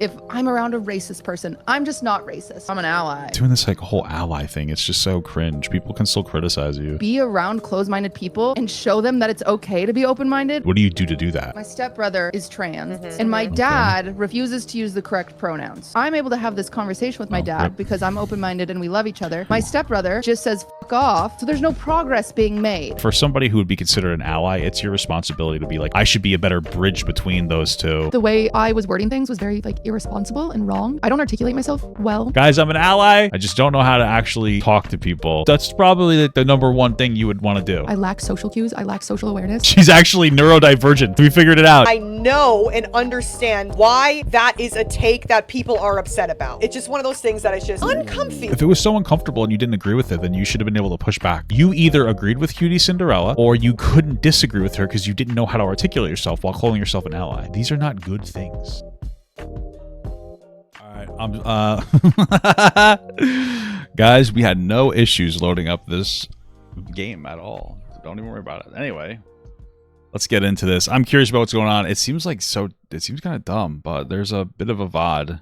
If I'm around a racist person, I'm just not racist. I'm an ally. Doing this like whole ally thing, it's just so cringe. People can still criticize you. Be around closed-minded people and show them that it's okay to be open-minded. What do you do to do that? My stepbrother is trans, and my dad refuses to use the correct pronouns. I'm able to have this conversation with my dad because I'm open-minded and we love each other. My stepbrother just says fuck off, so there's no progress being made. For somebody who would be considered an ally, it's your responsibility to be like, I should be a better bridge between those two. The way I was wording things was very irresponsible and wrong. I don't articulate myself well. Guys, I'm an ally. I just don't know how to actually talk to people. That's probably the number one thing you would want to do. I lack social cues. I lack social awareness. She's actually neurodivergent. We figured it out. I know and understand why that is a take that people are upset about. It's just one of those things that is just uncomfy. If it was so uncomfortable and you didn't agree with it, then you should have been able to push back. You either agreed with QTCinderella or you couldn't disagree with her because you didn't know how to articulate yourself while calling yourself an ally. These are not good things. Guys, we had no issues loading up this game at all. Don't even worry about it. Anyway, let's get into this. I'm curious about what's going on. It seems kind of dumb, but there's a bit of a VOD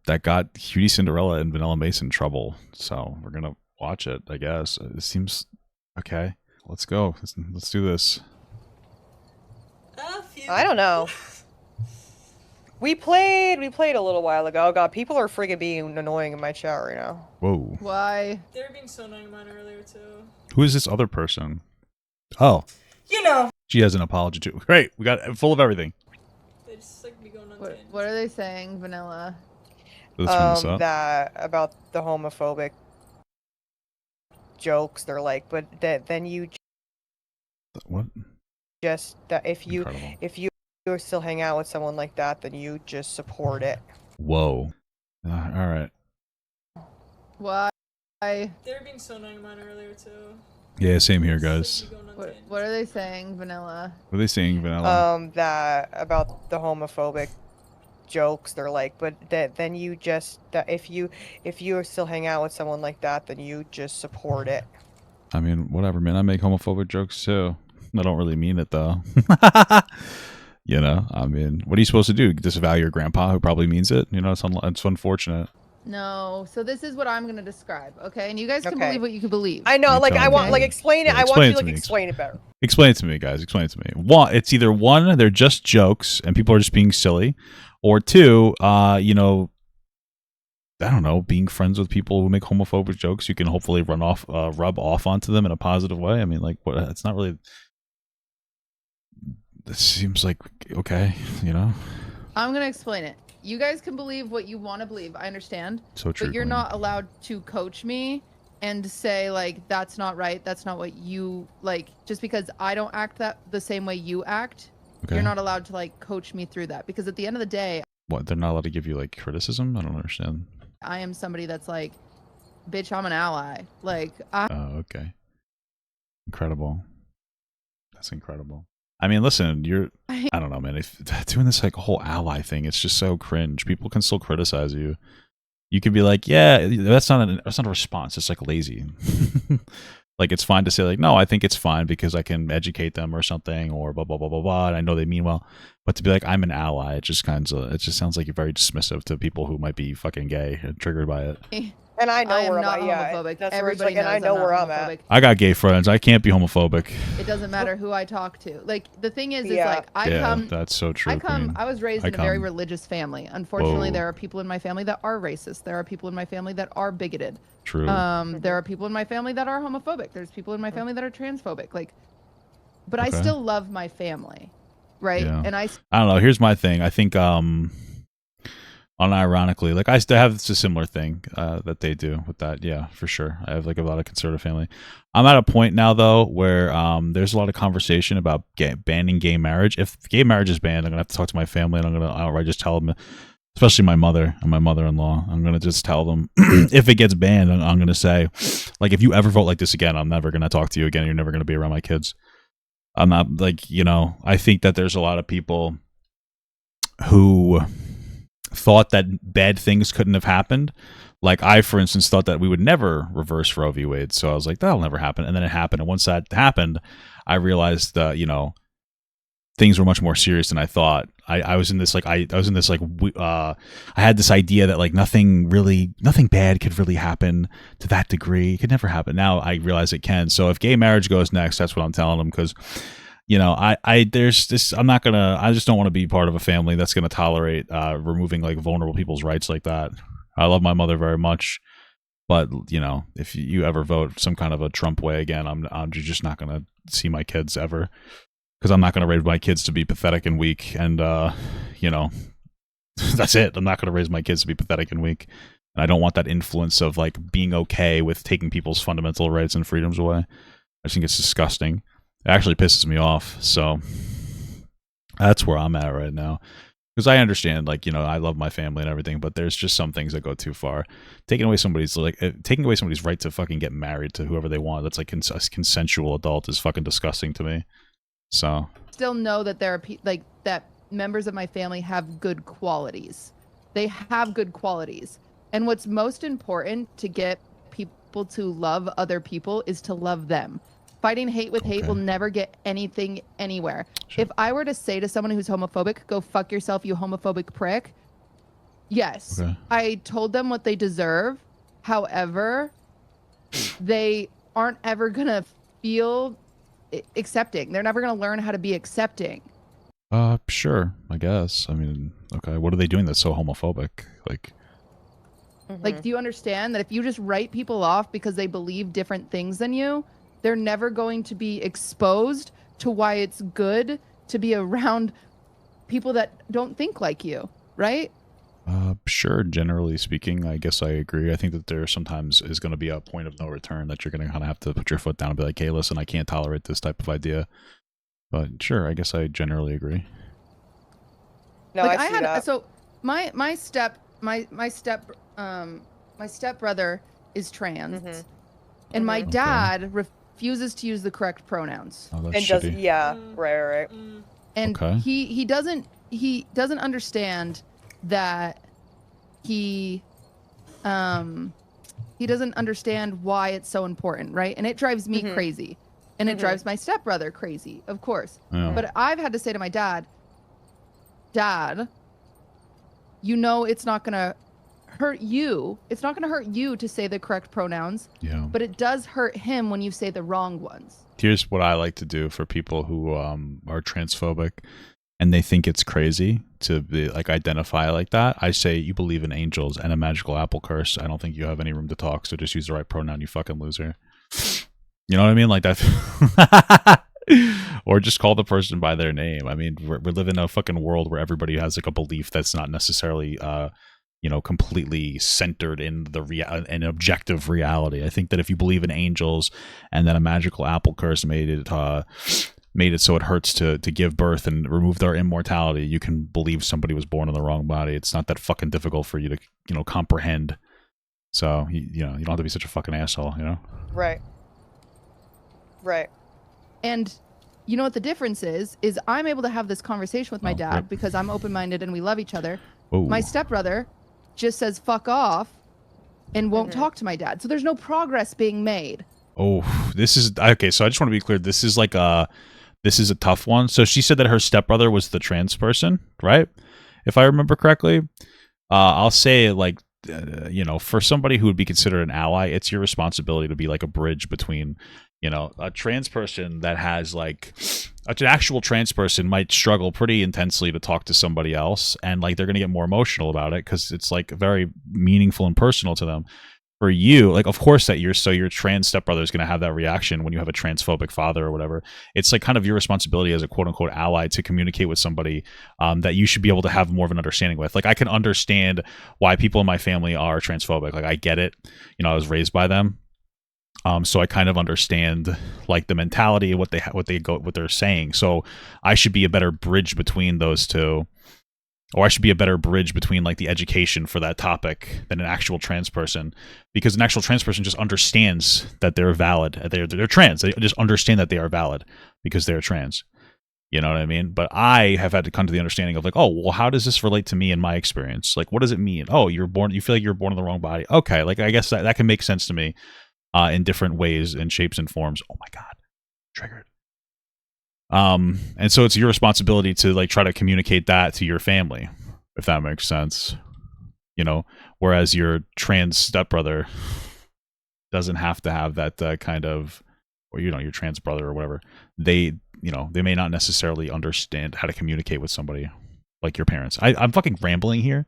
that got QTCinderella and VanillaMace in trouble. So we're gonna watch it, I guess. It seems okay. Let's go. Let's do this. I don't know. We played a little while ago. Oh god, people are friggin' being annoying in my chat right now. Whoa. Why? They were being so annoying in mine earlier too. Who is this other person? Oh. You know. She has an apology too. Great. We got full of everything. They just like be going on What are they saying, Vanilla? That about the homophobic jokes. They're like, but then you what? Just if you still hang out with someone like that, then you just support it. Whoa. All right. Why? They were being so annoying in mine earlier too. Yeah, same here, guys. What are they saying, Vanilla? What are they saying, Vanilla? That about the homophobic jokes. They're like, but then you just if you still hang out with someone like that, then you just support it. I mean, whatever, man. I make homophobic jokes too. I don't really mean it though. You know, I mean, what are you supposed to do? Disavow your grandpa who probably means it? You know, it's unfortunate. No, so this is what I'm gonna describe, okay? And you guys can believe what you can believe. I know, like I want, like explain it. I want you to like explain it better. Explain it to me, guys. Explain it to me. It's either one, they're just jokes and people are just being silly, or two, you know, I don't know, being friends with people who make homophobic jokes, you can hopefully rub off onto them in a positive way. I mean, like, what? It's not really. It seems like okay, you know. I'm gonna explain it. You guys can believe what you want to believe. I understand. So true. But you're not allowed to coach me and say like that's not right. That's not what you like. Just because I don't act the same way you act, you're not allowed to like coach me through that. Because at the end of the day, what, they're not allowed to give you like criticism? I don't understand. I am somebody that's like, bitch, I'm an ally. Like, oh, okay. Incredible. That's incredible. I mean, listen, I don't know, man. If doing this like whole ally thing, it's just so cringe. People can still criticize you. You can be like, yeah, that's not a response. It's like lazy. Like it's fine to say like, no, I think it's fine because I can educate them or something or blah blah blah blah blah. And I know they mean well, but to be like, I'm an ally, it just sounds like you're very dismissive to people who might be fucking gay and triggered by it. And I know where I'm at. Homophobic. That's Everybody knows and I know where I'm at. I got gay friends. I can't be homophobic. It doesn't matter who I talk to. Like the thing is like that's so true. I was raised in a very religious family. Unfortunately, there are people in my family that are racist. There are people in my family that are bigoted. True. There are people in my family that are homophobic. There's people in my family that are transphobic. Like, but I still love my family, right? Yeah. And I don't know. Here's my thing. I think unironically, like I still have a similar thing that they do with that. Yeah, for sure. I have like a lot of conservative family. I'm at a point now though where there's a lot of conversation about banning gay marriage. If gay marriage is banned, I'm gonna have to talk to my family, and I'm gonna outright just tell them, especially my mother and my mother-in-law. I'm gonna just tell them if it gets banned, I'm gonna say, like, if you ever vote like this again, I'm never gonna talk to you again. You're never gonna be around my kids. I'm not like, you know. I think that there's a lot of people who thought that bad things couldn't have happened. Like I, for instance, thought that we would never reverse Roe v. Wade. So I was like, that'll never happen. And then it happened. And once that happened, I realized that, you know, things were much more serious than I thought. I was in this like I had this idea that like nothing bad could really happen to that degree. It could never happen. Now I realize it can. So if gay marriage goes next, that's what I'm telling them, because there's this, I just don't want to be part of a family that's going to tolerate removing like vulnerable people's rights like that. I love my mother very much, but if you ever vote some kind of a Trump way again, I'm just not going to see my kids ever, because I'm not going to raise my kids to be pathetic and weak, and that's it. I'm not going to raise my kids to be pathetic and weak, and I don't want that influence of like being okay with taking people's fundamental rights and freedoms away. I just think it's disgusting. It actually pisses me off. So that's where I'm at right now. Because I understand, like, I love my family and everything, but there's just some things that go too far. Taking away somebody's right to fucking get married to whoever they want, that's like a consensual adult, is fucking disgusting to me. So still know that there are that members of my family have good qualities. They have good qualities. And what's most important to get people to love other people is to love them. Fighting hate with hate will never get anything anywhere. Sure. If I were to say to someone who's homophobic, go fuck yourself, you homophobic prick, yes, I told them what they deserve. However, they aren't ever going to feel accepting. They're never going to learn how to be accepting. Sure, I guess. I mean, okay, what are they doing that's so homophobic? Like, do you understand that if you just write people off because they believe different things than you, they're never going to be exposed to why it's good to be around people that don't think like you, right? Sure, generally speaking, I guess I agree. I think that there sometimes is going to be a point of no return that you're going to kind of have to put your foot down and be like, hey, listen, I can't tolerate this type of idea. But sure, I guess I generally agree. No, like I see that. So my stepbrother is trans, and my dad refuses to use the correct pronouns. Oh, that's and shitty. Right. And he doesn't understand that he doesn't understand why it's so important, right? And it drives me crazy, and it drives my stepbrother crazy, of course. Yeah. But I've had to say to my dad, it's not gonna hurt you. It's not gonna hurt you to say the correct pronouns. Yeah. But it does hurt him when you say the wrong ones. Here's what I like to do for people who are transphobic and they think it's crazy to be like identify like that. I say, you believe in angels and a magical apple curse. I don't think you have any room to talk, so just use the right pronoun, you fucking loser. You know what I mean? Like that. Or just call the person by their name. I mean, we live in a fucking world where everybody has like a belief that's not necessarily completely centered in an objective reality. I think that if you believe in angels and that a magical apple curse made it so it hurts to give birth and remove their immortality, you can believe somebody was born in the wrong body. It's not that fucking difficult for you to comprehend. So you don't have to be such a fucking asshole, Right. And you know what the difference is I'm able to have this conversation with my dad because I'm open-minded and we love each other. Ooh. My stepbrother just says fuck off and won't talk to my dad. So there's no progress being made. Oh, this is okay. So I just want to be clear. This is a tough one. So she said that her stepbrother was the trans person, right? If I remember correctly, I'll say like, for somebody who would be considered an ally, it's your responsibility to be like a bridge between, a trans person that has like an actual trans person might struggle pretty intensely to talk to somebody else, and like they're going to get more emotional about it because it's like very meaningful and personal to them. For you, like, of course that your trans stepbrother is going to have that reaction when you have a transphobic father or whatever. It's like kind of your responsibility as a quote unquote ally to communicate with somebody that you should be able to have more of an understanding with. Like, I can understand why people in my family are transphobic. Like, I get it. I was raised by them. So I kind of understand like the mentality, what they're saying. So I should be a better bridge between those two. Or I should be a better bridge between like the education for that topic than an actual trans person, because an actual trans person just understands that they're valid. They're trans. They just understand that they are valid because they're trans. You know what I mean? But I have had to come to the understanding of like, oh, well, how does this relate to me in my experience? Like, what does it mean? Oh, you feel like you're born in the wrong body. Okay. Like, I guess that can make sense to me in different ways and shapes and forms. Oh my God. Triggered. And so it's your responsibility to like try to communicate that to your family, if that makes sense. You know, whereas your trans stepbrother doesn't have to have that kind of, or you know, your trans brother or whatever. They, you know, they may not necessarily understand how to communicate with somebody like your parents. I'm fucking rambling here.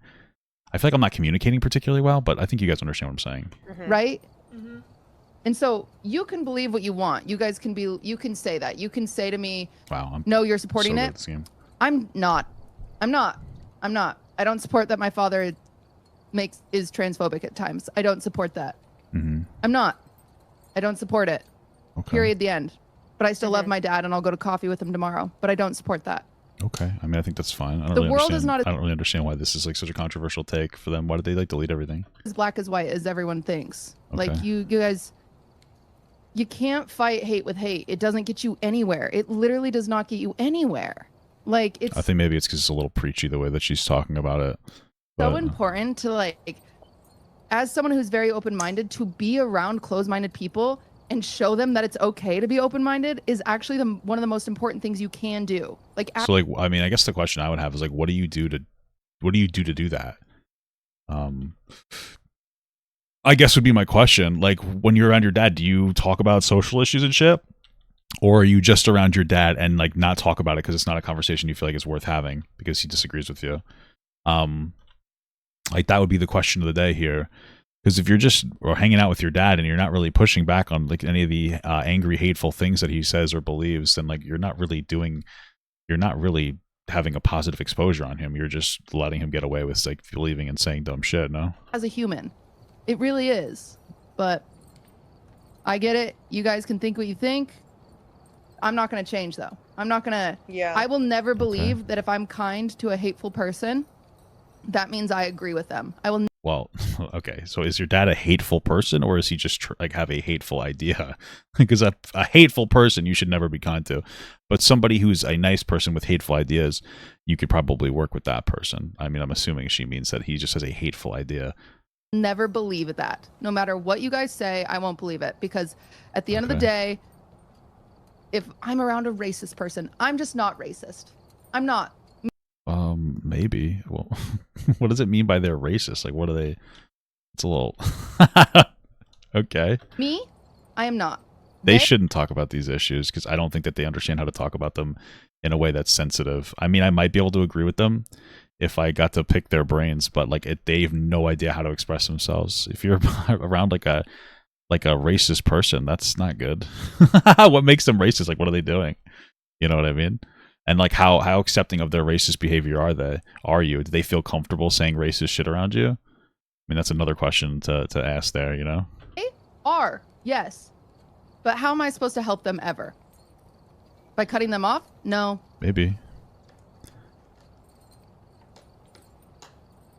I feel like I'm not communicating particularly well, but I think you guys understand what I'm saying. Right? And so you can believe what you want. You guys can be, you can say that. You can say to me, wow, no, you're supporting it. I'm not. I don't support that my father is transphobic at times. I don't support that. I'm not. I don't support it. Okay. Period. The end. But I still love my dad, and I'll go to coffee with him tomorrow. But I don't support that. Okay. I mean, I think that's fine. I don't really understand why this is like such a controversial take for them. Why did they like delete everything? As black as white as everyone thinks. Okay. Like you guys, you can't fight hate with hate. It doesn't get you anywhere. It literally does not get you anywhere. Like it's. I think maybe it's because it's a little preachy the way that she's talking about it. So important to like, as someone who's very open-minded, to be around closed-minded people and show them that it's okay to be open-minded is actually one of the most important things you can do. Like, so like, I mean, I guess the question I would have is like, what do you do to do that? I guess would be my question. Like, when you're around your dad, do you talk about social issues and shit? Or are you just around your dad and like not talk about it because it's not a conversation you feel like is worth having because he disagrees with you? Like that would be the question of the day here. Because if you're just hanging out with your dad and you're not really pushing back on like any of the angry, hateful things that he says or believes, then like you're not really having a positive exposure on him. You're just letting him get away with like believing and saying dumb shit. No, as a human, it really is. But I get it. You guys can think what you think. I'm not going to change though. I'm not going to. Yeah. I will never believe that if I'm kind to a hateful person, that means I agree with them. I will. Well, okay. So is your dad a hateful person, or is he just like have a hateful idea? Because a hateful person you should never be kind to, but somebody who's a nice person with hateful ideas, you could probably work with that person. I mean, I'm assuming she means that he just has a hateful idea. Never believe that. No matter what you guys say, I won't believe it, because at the end of the day, if I'm around a racist person, I'm just not racist. I'm not. Maybe. Well, what does it mean by they're racist? Like, what are they? It's a little. Okay. Me? I am not. They shouldn't talk about these issues because I don't think that they understand how to talk about them in a way that's sensitive. I mean, I might be able to agree with them if I got to pick their brains, but like they have no idea how to express themselves. If you're around like a racist person, that's not good. What makes them racist? Like, what are they doing? You know what I mean? And like, how accepting of their racist behavior are you? Do they feel comfortable saying racist shit around you? I mean, that's another question to ask there, you know? They are, yes. But how am I supposed to help them ever? By cutting them off? No. Maybe.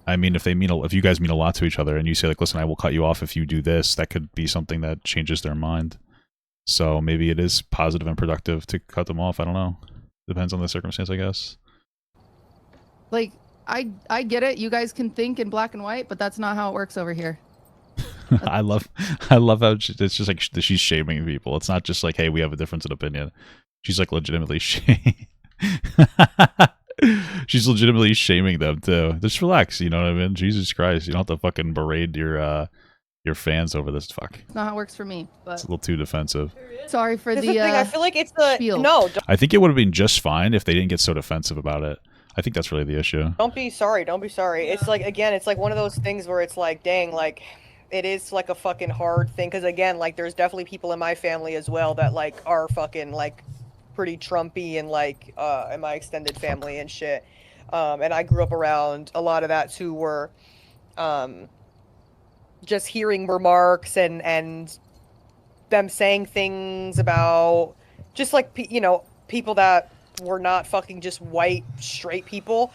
I mean, if you guys mean a lot to each other and you say like, listen, I will cut you off if you do this, that could be something that changes their mind. So maybe it is positive and productive to cut them off. I don't know. Depends on the circumstance, I guess. Like, I get it. You guys can think in black and white, but that's not how it works over here. I love how it's just like she's shaming people. It's not just like, hey, we have a difference in opinion. She's like legitimately she's legitimately shaming them too. Just relax, you know what I mean? Jesus Christ, you don't have to fucking berate your fans over this. Fuck. It's not how it works for me, but it's a little too defensive. Sorry for the thing. I feel like it's the spiel. No. I think it would have been just fine if they didn't get so defensive about it. I think that's really the issue. Don't be sorry. Don't be sorry. It's like, again, it's like one of those things where it's like, dang, like it is like a fucking hard thing. Because again, like there's definitely people in my family as well that like are fucking like pretty Trumpy and like in my extended family and shit. And I grew up around a lot of that too, where just hearing remarks and them saying things about just like, you know, people that were not fucking just white straight people,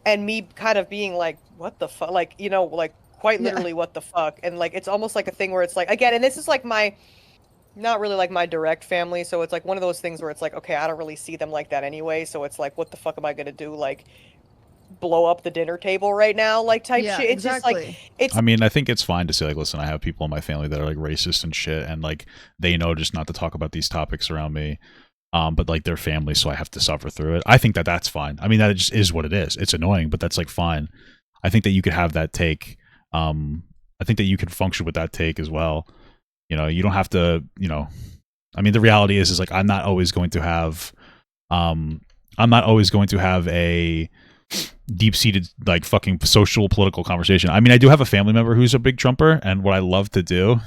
and me kind of being like, what the fuck, like, you know, like quite literally what the fuck. And like it's almost like a thing where it's like, again, and this is like my not really like my direct family, so it's like one of those things where it's like, okay, I don't really see them like that anyway, so it's like, what the fuck am I gonna do, like blow up the dinner table right now, like type shit. It's just like, it's, I mean, I think it's fine to say like, listen, I have people in my family that are like racist and shit, and like they know just not to talk about these topics around me. but like their family, so I have to suffer through it. I think that that's fine. I mean, that just is what it is. It's annoying, but that's like fine. I think that you could have that take. I think that you could function with that take as well. You know, you don't have to, you know, I mean, the reality is like, I'm not always going to have a deep-seated like fucking social political conversation. I mean, I do have a family member who's a big Trumper, and what I love to do,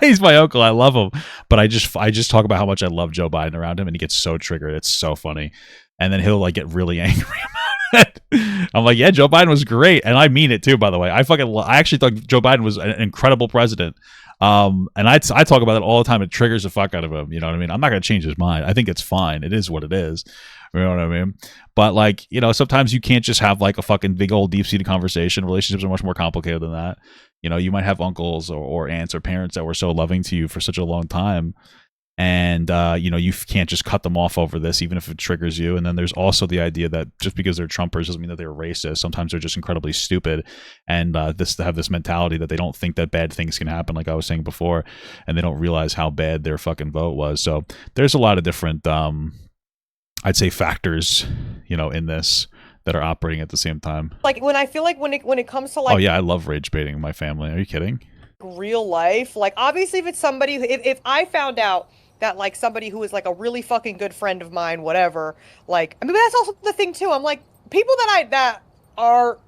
he's my uncle, I love him, but I just talk about how much I love Joe Biden around him, and he gets so triggered. It's so funny, and then he'll like get really angry about it. I'm like, yeah, Joe Biden was great, and I mean it too, by the way. I actually thought Joe Biden was an incredible president. And I talk about it all the time. It triggers the fuck out of him. You know what I mean? I'm not going to change his mind. I think it's fine. It is what it is. You know what I mean? But like, you know, sometimes you can't just have like a fucking big old deep-seated conversation. Relationships are much more complicated than that. You know, you might have uncles or aunts or parents that were so loving to you for such a long time. And, you know, you can't just cut them off over this, even if it triggers you. And then there's also the idea that just because they're Trumpers doesn't mean that they're racist. Sometimes they're just incredibly stupid. And they have this mentality that they don't think that bad things can happen, like I was saying before. And they don't realize how bad their fucking vote was. So there's a lot of different, I'd say, factors, you know, in this that are operating at the same time. Like when I feel like when it comes to like, oh yeah, I love rage baiting my family. Are you kidding? Real life, like obviously if it's somebody, if I found out that like somebody who is like a really fucking good friend of mine, whatever, like, I mean, that's also the thing too. I'm like, people that are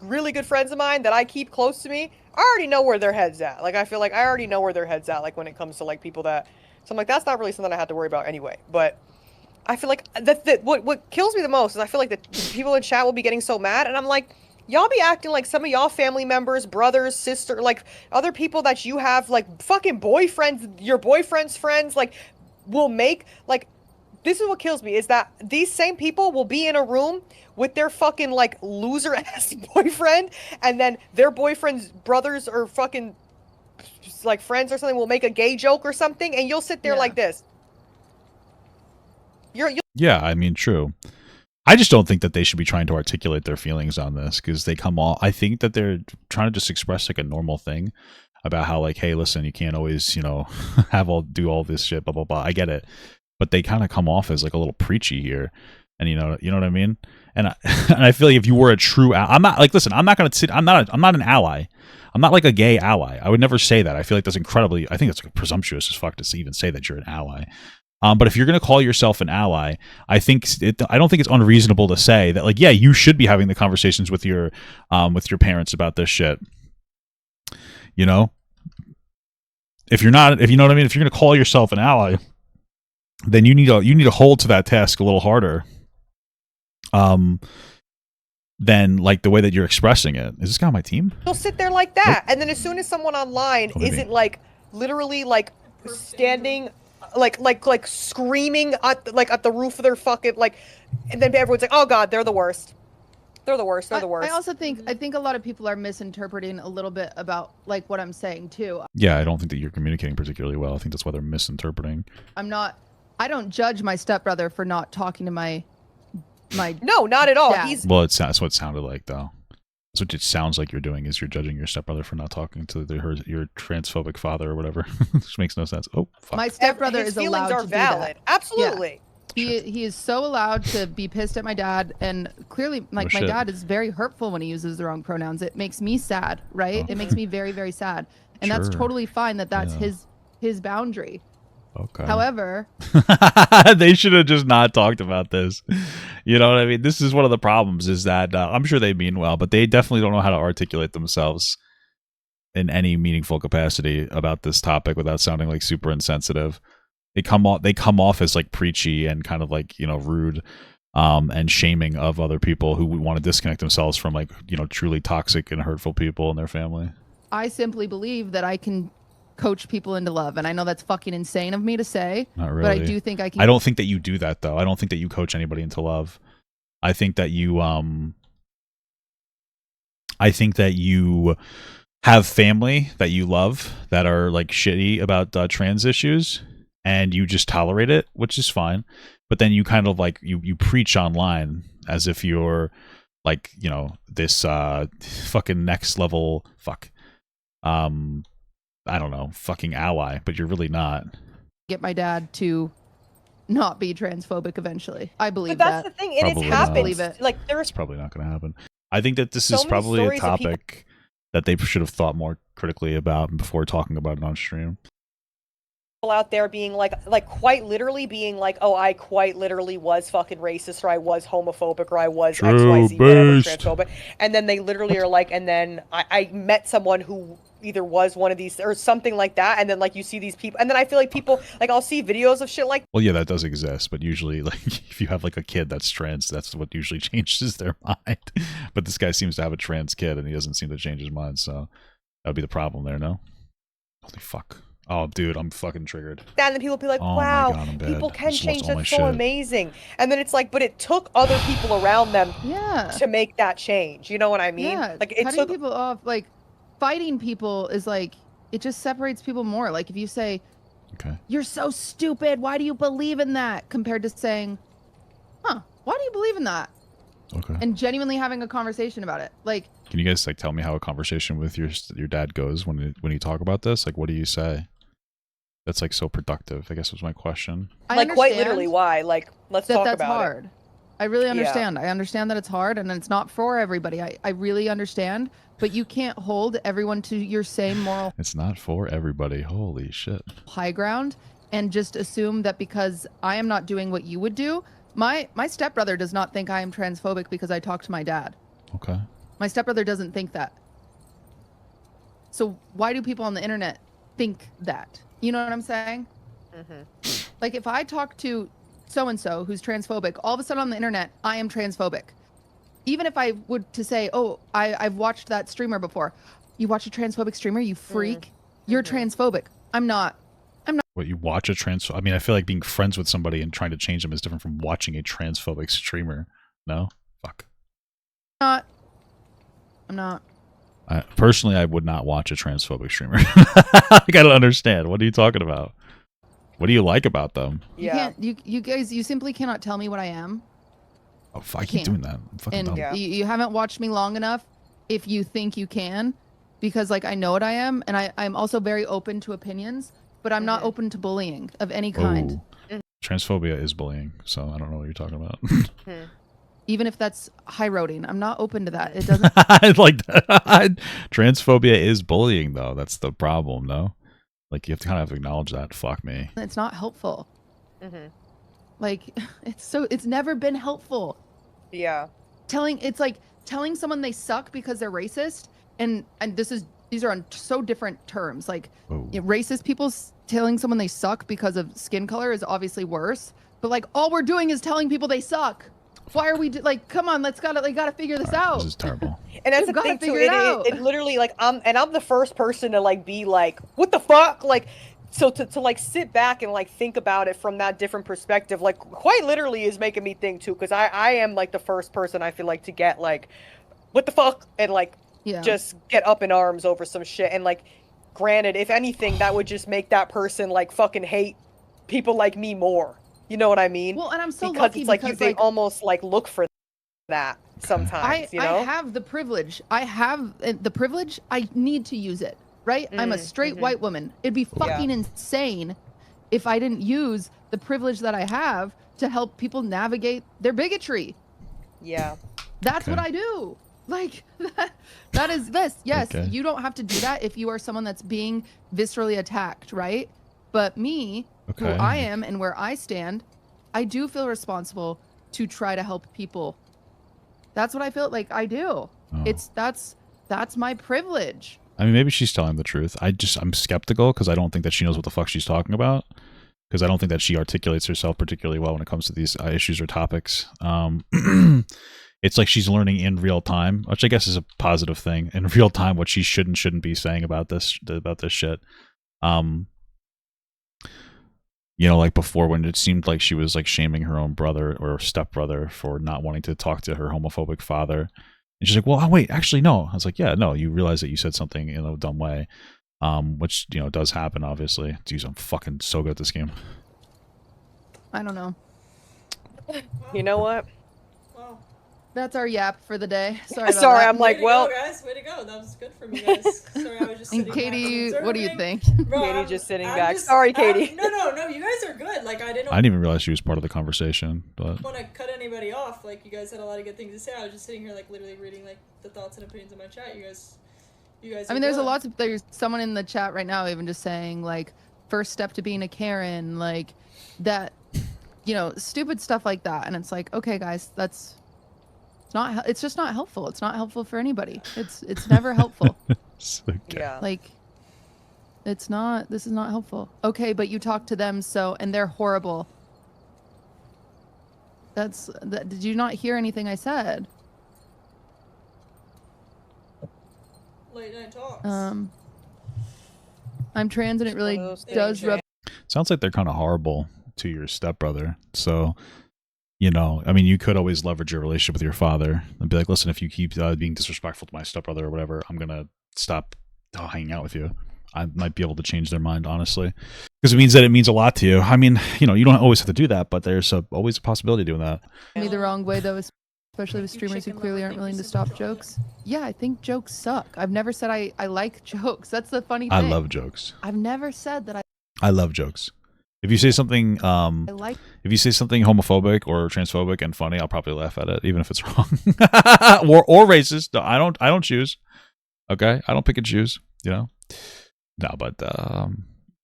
really good friends of mine that I keep close to me, I already know where their head's at. Like, I feel like I already know where their head's at, like when it comes to like people that, so I'm like, that's not really something I have to worry about anyway. But I feel like what kills me the most is I feel like the people in chat will be getting so mad, and I'm like, y'all be acting like some of y'all family members, brothers, sister, like other people that you have, like fucking boyfriends, your boyfriend's friends, like will make, like, this is what kills me, is that these same people will be in a room with their fucking like loser ass boyfriend, and then their boyfriend's brothers or fucking like friends or something will make a gay joke or something, and you'll sit there like this. Yeah, I mean, true. I just don't think that they should be trying to articulate their feelings on this, because they come all, I think that they're trying to just express like a normal thing about how like, hey, listen, you can't always, you know, do all this shit, blah, blah, blah. I get it. But they kind of come off as like a little preachy here. And you know what I mean? And I feel like if you were a true, I'm not like, listen, I'm not an ally. I'm not like a gay ally. I would never say that. I feel like that's incredibly, I think that's like presumptuous as fuck to even say that you're an ally. But if you're going to call yourself an ally, I don't think it's unreasonable to say that, like, yeah, you should be having the conversations with your parents about this shit. You know, if you know what I mean, if you're going to call yourself an ally, then you need to hold to that task a little harder. Than like the way that you're expressing it. Is this guy on my team? You'll sit there like that, and then as soon as someone online isn't like literally like standing. Like screaming at the roof of their fucking like, and then everyone's like, oh god, they're the worst. They're the worst. They're the worst. I also think a lot of people are misinterpreting a little bit about like what I'm saying too. Yeah, I don't think that you're communicating particularly well. I think that's why they're misinterpreting. I don't judge my stepbrother for not talking to my No, not at all. dad. Well, that's what it sounded like though. That's what it sounds like you're doing, is you're judging your stepbrother for not talking to your transphobic father or whatever. Which makes no sense. Oh, fuck. My stepbrother His is allowed are to valid. do that. Absolutely. Yeah. He is so allowed to be pissed at my dad, and clearly like my dad is very hurtful when he uses the wrong pronouns. It makes me sad, right? It makes me very, very sad. And that's totally fine that's his boundary. Okay. However, they should have just not talked about this. You know what I mean? This is one of the problems, is that I'm sure they mean well, but they definitely don't know how to articulate themselves in any meaningful capacity about this topic without sounding like super insensitive. They come off as like preachy and kind of like, you know, rude and shaming of other people who want to disconnect themselves from like, you know, truly toxic and hurtful people in their family. I simply believe that I can coach people into love, and I know that's fucking insane of me to say. Not really. But I do think I can. I don't think that you do that though. I don't think that you coach anybody into love. I think that you have family that you love that are like shitty about trans issues, and you just tolerate it, which is fine. But then you kind of like you preach online as if you're like, you know, this fucking next level I don't know, fucking ally, but you're really not. Get my dad to not be transphobic eventually. I believe But that's that. the thing, and it's Probably not. happened. Believe it. Like there's It's probably not going to happen. I think that this So is many probably a stories of people- topic that they should have thought more critically about before talking about it on stream. out there being like quite literally being like, oh, I quite literally was fucking racist, or I was homophobic, or I was XYZ, whatever, transphobic. And then they literally are like, and then I met someone who either was one of these or something like that, and then like you see these people, and then I feel like people, like I'll see videos of shit like, Well, yeah, that does exist, but usually, like, if you have like a kid that's trans, that's what usually changes their mind. But this guy seems to have a trans kid, and he doesn't seem to change his mind, so that would be the problem there, no? Holy fuck. Oh, dude, I'm fucking triggered. and then people be like, Oh wow, my God, I'm people dead. I can just lost change, all my that's so shit. amazing. And then it's like, but it took other people around them Yeah. to make that change. You know what I mean? Yeah. Like it Cutting took people off, like fighting people is like, it just separates people more. Like if you say, Okay. you're so stupid, why do you believe in that? Compared to saying, huh, why do you believe in that? Okay. And genuinely having a conversation about it. Like, Can you guys like tell me how a conversation with your dad goes when you talk about this? Like, what do you say? That's like so productive, I guess was my question. I like quite understand literally why. Like let's talk that's about hard. it. I really Yeah. understand. I understand that it's hard and it's not for everybody. I really understand, but you can't hold everyone to your same moral It's not for everybody. Holy shit. high ground and just assume that because I am not doing what you would do. My stepbrother does not think I am transphobic because I talk to my dad. Okay. My stepbrother doesn't think that. So why do people on the internet think that? You know what I'm saying? Mm-hmm. Like if I talk to so-and-so who's transphobic, all of a sudden on the internet, I am transphobic. Even if I would to say, oh, I've watched that streamer before. You watch a transphobic streamer, you freak. You're transphobic. I'm not. What, you watch a trans... I mean, I feel like being friends with somebody and trying to change them is different from watching a transphobic streamer. No? Fuck. I'm not. Personally, I would not watch a transphobic streamer. I gotta understand. What are you talking about? What do you like about them? Yeah. You guys, you simply cannot tell me what I am. Oh, I keep doing that. I'm fucking And dumb. Yeah. you haven't watched me long enough if you think you can, because like I know what I am, and I'm also very open to opinions, but I'm not open to bullying of any kind. Oh. Transphobia is bullying, so I don't know what you're talking about. Even if that's high roading, I'm not open to that. It doesn't. I like that. Transphobia is bullying, though. That's the problem, no? Like, you have to kind of acknowledge that. Fuck me. It's not helpful. Mm-hmm. Like it's never been helpful. Yeah. It's like telling someone they suck because they're racist, and these are on so different terms. Like Oh. racist people telling someone they suck because of skin color is obviously worse. But like all we're doing is telling people they suck. Why are we like? Come on, gotta figure this out. This is terrible. And that's You've the gotta thing too. figure it out. It literally like I'm the first person to like be like, what the fuck? Like, so to like sit back and like think about it from that different perspective, like quite literally is making me think too, because I am like the first person I feel like to get like, what the fuck, and like just get up in arms over some shit. And like, granted, if anything, that would just make that person like fucking hate people like me more. You know what I mean? Well, and I'm so because lucky it's like because they almost like look for that sometimes. You know? I have the privilege. I have the privilege. I need to use it. Right? I'm a straight white woman. It'd be fucking insane if I didn't use the privilege that I have to help people navigate their bigotry. Yeah. That's what I do. Like that is this. Yes, Okay. you don't have to do that if you are someone that's being viscerally attacked, right? But me, who I am and where I stand, I do feel responsible to try to help people. That's what I feel like I do. Oh. That's my privilege. I mean, maybe she's telling the truth. I'm skeptical because I don't think that she knows what the fuck she's talking about. Because I don't think that she articulates herself particularly well when it comes to these issues or topics. It's like she's learning in real time, which I guess is a positive thing. In real time, what she should and shouldn't be saying about this shit. You know, like before when it seemed like she was like shaming her own brother or stepbrother for not wanting to talk to her homophobic father. And she's like, well, oh, wait, actually, no. I was like, yeah, no, you realize that you said something in a dumb way, which, you know, does happen, obviously. Dude, I'm fucking so good at this game. I don't know. You know what? Wow. That's our yap for the day. Sorry about Sorry, that. I'm like, Way to well, go, guys. Way to go. No, that was good for me, guys. Sorry, I was just And sitting Katie, back what do you observing. think? Bro, Katie just sitting I'm back. Sorry, Katie. No, you guys are good. Like, I didn't even realize she was part of the conversation, but want to cut anybody off. Like, you guys had a lot of good things to say. I was just sitting here, like, literally reading, like, the thoughts and opinions in my chat. You guys I mean, there's good. there's someone in the chat right now even just saying, like, first step to being a Karen, like, that, you know, stupid stuff like that. And it's like, okay, guys, it's just not helpful. It's not helpful for anybody. It's never helpful. okay. Yeah. Like, this is not helpful. Okay, but you talk to them, and they're horrible. Did you not hear anything I said? Late night talks. I'm trans and it really does rub. Sounds like they're kind of horrible to your stepbrother. So, you know, I mean, you could always leverage your relationship with your father and be like, listen, if you keep being disrespectful to my stepbrother or whatever, I'm going to stop hanging out with you. I might be able to change their mind, honestly, because it means a lot to you. I mean, you know, you don't always have to do that, but there's always a possibility of doing that. Me the wrong way, though, especially with streamers who clearly aren't willing to stop jokes. Yeah, I think jokes suck. I've never said I like jokes. That's the funny thing. I love jokes. I've never said that I love jokes. If you say something if you say something homophobic or transphobic and funny, I'll probably laugh at it, even if it's wrong. or racist. No, I don't choose. Okay? I don't pick and choose, you know? No, but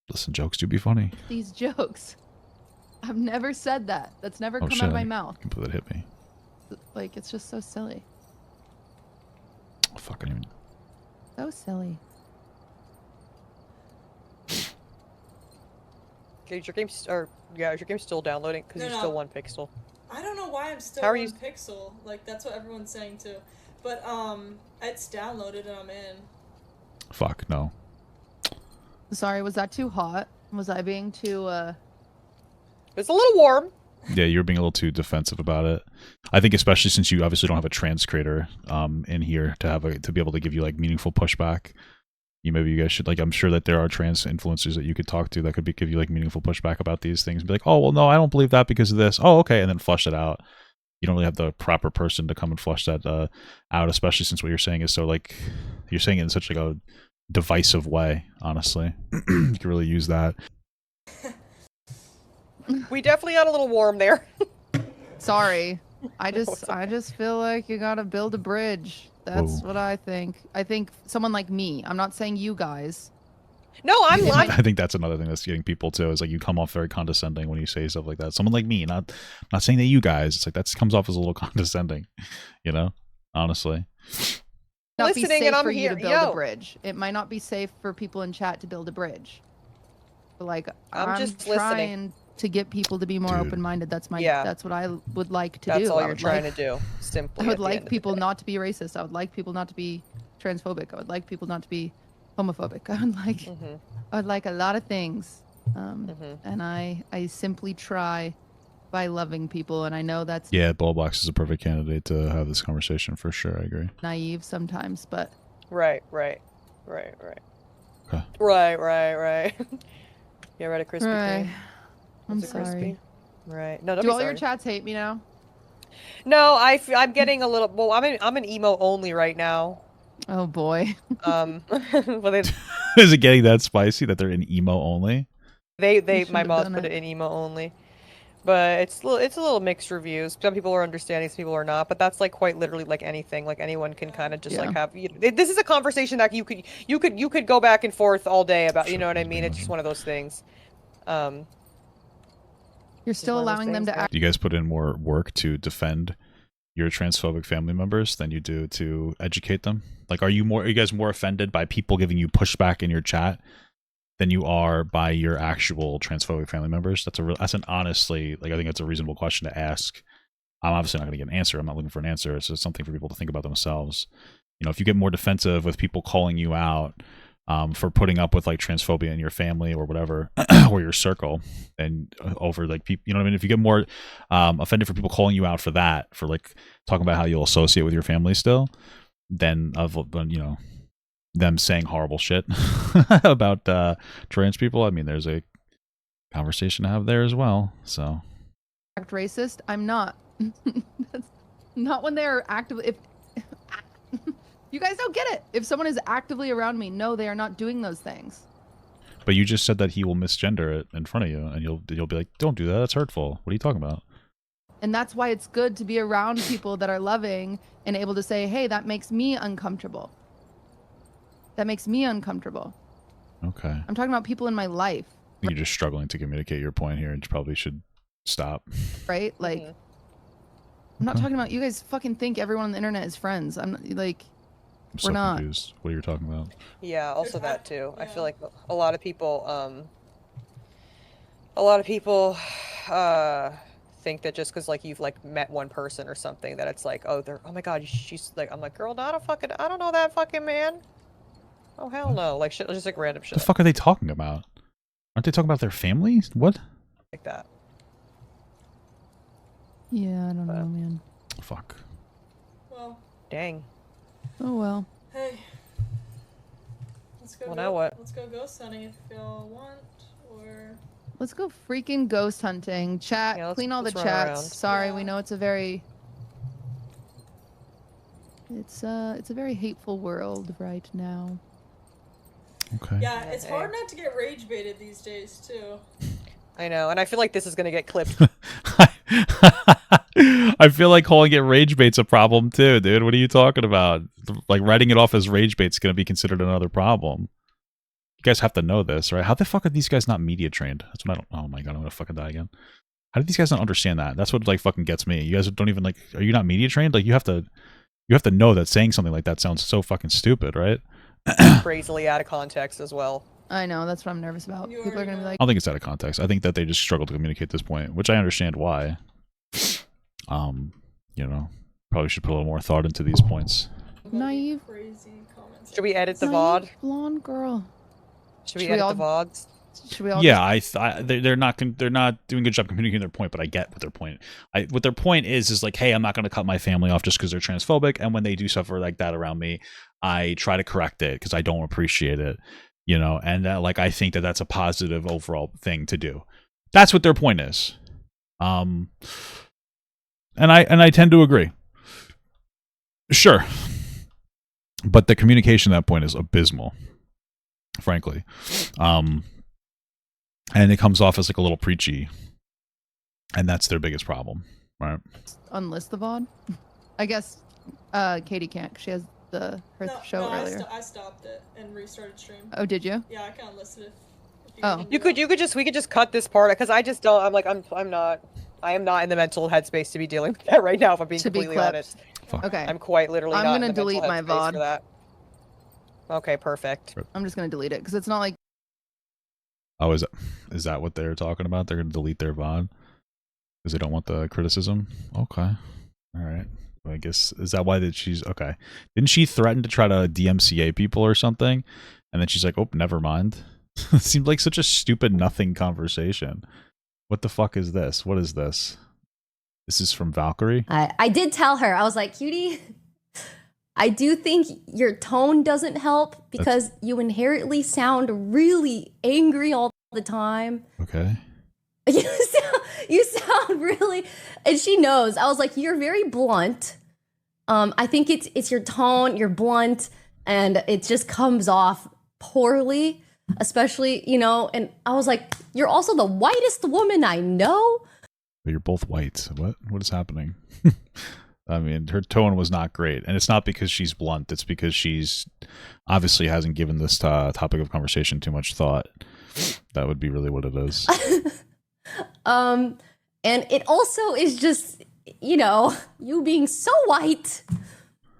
listen, jokes do be funny. These jokes. I've never said that. That's never come out of my mouth. That hit me. Like, it's just so silly. Oh, fucking even. So silly. Okay, is your game's still downloading? Because you're still 1 pixel. I don't know why I'm still How are 1 you? pixel. Like, that's what everyone's saying too. But it's downloaded and I'm in. Fuck no. Sorry, was that too hot? Was I being too It's a little warm. Yeah, you're being a little too defensive about it. I think especially since you obviously don't have a trans creator in here to be able to give you like meaningful pushback. Maybe you guys should, like, I'm sure that there are trans influencers that you could talk to that could give you like meaningful pushback about these things. Be like, oh well, no, I don't believe that because of this. Oh, okay, and then flush it out. You don't really have the proper person to come and flush that out, especially since what you're saying is so like you're saying it in such like a divisive way. Honestly, you can really use that. We definitely got a little warm there. Sorry. I just feel like you gotta build a bridge. That's what I think. I think someone like me. I'm not saying you guys. No, I think that's another thing that's getting people too. Is like you come off very condescending when you say stuff like that. Someone like me, not saying that you guys. It's like that comes off as a little condescending, you know. Honestly. Not be Listening safe and I'm for you here. to build a bridge. It might not be safe for people in chat to build a bridge. But like I'm just trying to get people to be more open-minded. That's that's what I would like to do. That's all you're trying to do. Simply. I would like people not to be racist. I would like people not to be transphobic. I would like people not to be homophobic. I would like a lot of things. And I simply try by loving people, and I know that's Ballbox is a perfect candidate to have this conversation for sure. I agree. Naive sometimes, but right. Okay. Right. Yeah, right, a Krispy right. Kreme. I'm It's a sorry. Crispy. Right. No, don't Do be all sorry. your chats hate me now? No, I'm getting a little. Well, I'm an emo only right now. Oh boy. Well, Is it getting that spicy that they're in emo only? my mods put it in emo only, but it's a little mixed reviews. Some people are understanding, some people are not. But that's like quite literally like anything. Like anyone can kind of just like have. This is a conversation that you could go back and forth all day about. You know what I mean? It's just one of those things. You're still allowing them to act. Do you guys put in more work to defend your transphobic family members than you do to educate them? Like, are you guys more offended by people giving you pushback in your chat than you are by your actual transphobic family members? That's an honestly, like, I think that's a reasonable question to ask. I'm obviously not going to get an answer. I'm not looking for an answer. It's just something for people to think about themselves. You know, if you get more defensive with people calling you out for putting up with like transphobia in your family or whatever, or your circle, and over like people, you know what I mean? If you get more offended for people calling you out for that, for like talking about how you'll associate with your family still, then you know, them saying horrible shit about trans people, I mean, there's a conversation to have there as well. So act racist. I'm not. That's not when they're actively. You guys don't get it. If someone is actively around me, no, they are not doing those things. But you just said that he will misgender it in front of you, and you'll be like, "Don't do that. That's hurtful." What are you talking about? And that's why it's good to be around people that are loving and able to say, "Hey, that makes me uncomfortable. That makes me uncomfortable." Okay. I'm talking about people in my life. You're just struggling to communicate your point here, and you probably should stop. Right? Like, I'm not talking about you guys. Fucking think everyone on the internet is friends. I'm like, I'm we're so not. confused. What are you talking about? Yeah, also There's that too. yeah. I feel like a lot of people think that just because like you've like met one person or something that it's like, oh my god, she's like, I'm like, girl, I don't know that fucking man. Oh hell What? no, like shit, just like random shit The fuck are they talking about? Aren't they talking about their families? What? like that. Yeah, I don't know, man. Fuck. Well, Dang. Oh well. hey. Let's go. Well, now what? Let's go ghost hunting if y'all want, or Let's go freaking ghost hunting. Chat, Yeah, clean all the let's run chats. around. Sorry, Yeah. we know it's a very it's a very hateful world right now. Okay. yeah, it's hard not to get rage baited these days too. I know, and I feel like this is gonna get clipped. I feel like calling it rage bait's a problem too, dude. What are you talking about? Like writing it off as rage bait's gonna be considered another problem. You guys have to know this, right? How the fuck are these guys not media trained? That's what I don't. Oh my god, I'm gonna fucking die again. How do these guys not understand that? That's what like fucking gets me. You guys don't even like. Are you not media trained? Like you have to know that saying something like that sounds so fucking stupid, right? Crazily out of context as well. I know, that's what I'm nervous about. You People are already gonna be know. like, I don't think it's out of context. I think that they just struggle to communicate this point, which I understand why. You know, probably should put a little more thought into these points. naive, Crazy comments. Should we edit the naive VOD? blonde girl. Should we Should we edit all- the VODs? Should we all Yeah, they're not doing a good job communicating their point, but I get what their point. What their point is like, hey, I'm not going to cut my family off just because they're transphobic, and when they do suffer like that around me, I try to correct it because I don't appreciate it, you know, and like I think that that's a positive overall thing to do. That's what their point is, and I tend to agree. Sure, but the communication at that point is abysmal, frankly. And it comes off as like a little preachy, and that's their biggest problem, right? unlist the VOD? I guess Katie can't 'cause she has her show earlier. I stopped it and restarted stream. Oh, did you? Yeah, I can unlist it if you Oh. can do You could that. we could just cut this part because I just don't. I am not in the mental headspace to be dealing with that right now. If I'm being To be completely clipped. honest, Fuck. Okay. I'm quite literally I'm not gonna in the mental delete my headspace VOD. for that. Okay, perfect. I'm just gonna delete it because it's not like Oh, is that what they're talking about? They're going to delete their VOD because they don't want the criticism. Okay, all right. I guess is that why that she's okay? Didn't she threaten to try to DMCA people or something? And then she's like, "Oh, never mind." It seemed like such a stupid, nothing conversation. What the fuck is this? What is this? This is from Valkyrie. I did tell her, I was like, cutie, I do think your tone doesn't help because you inherently sound really angry all the time. Okay. You sound really, and she knows. I was like, you're very blunt. I think it's your tone, you're blunt, and it just comes off poorly, especially, you know, and I was like, you're also the whitest woman I know. You're both white. What is happening? I mean, her tone was not great, and it's not because she's blunt. It's because she's obviously hasn't given this topic of conversation too much thought. That would be really what it is. And it also is just, you know, you being so white.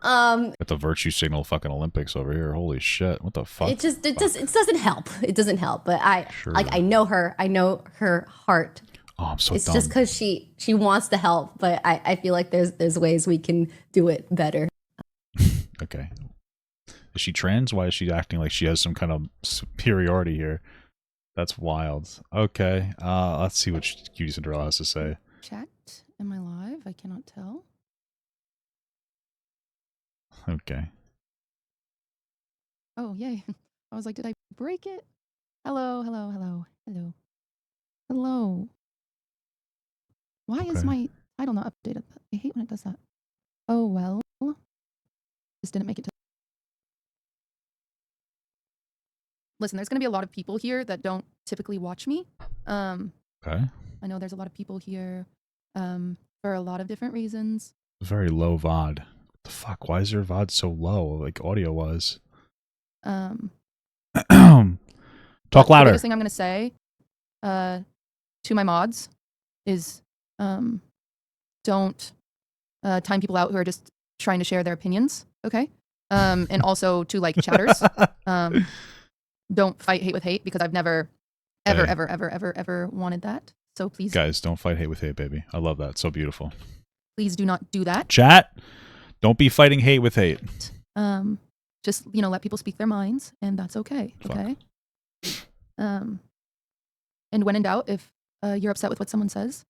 Got the virtue signal fucking Olympics over here. Holy shit! What the fuck? It doesn't help. It doesn't help. But Sure. I know her. I know her heart. Oh, I'm so It's dumb. just because she wants to help, but I feel like there's ways we can do it better. Okay. Is she trans? Why is she acting like she has some kind of superiority here? That's wild. Okay. Let's see what QTCinderella has to say. chat. Am I live? I cannot tell. Okay. Oh, yay. I was like, did I break it? Hello, hello, hello, hello. Hello. Why is Okay. my title not updated? I hate when it does that. Oh, well. Just didn't make it to listen, there's going to be a lot of people here that don't typically watch me. Okay. I know there's a lot of people here for a lot of different reasons. Very low VOD. What the fuck? Why is your VOD so low? Like audio-wise. Talk The louder. biggest thing I'm going to say to my mods is don't time people out who are just trying to share their opinions, okay? And also to like chatters, don't fight hate with hate, because I've never, ever, Hey. ever wanted that. So please, Guys, don't fight hate with hate, baby. I love that. So beautiful. please do not do that. Chat, don't be fighting hate with hate. Just, you know, let people speak their minds, and that's okay. Fuck. Okay. And when in doubt, if you're upset with what someone says,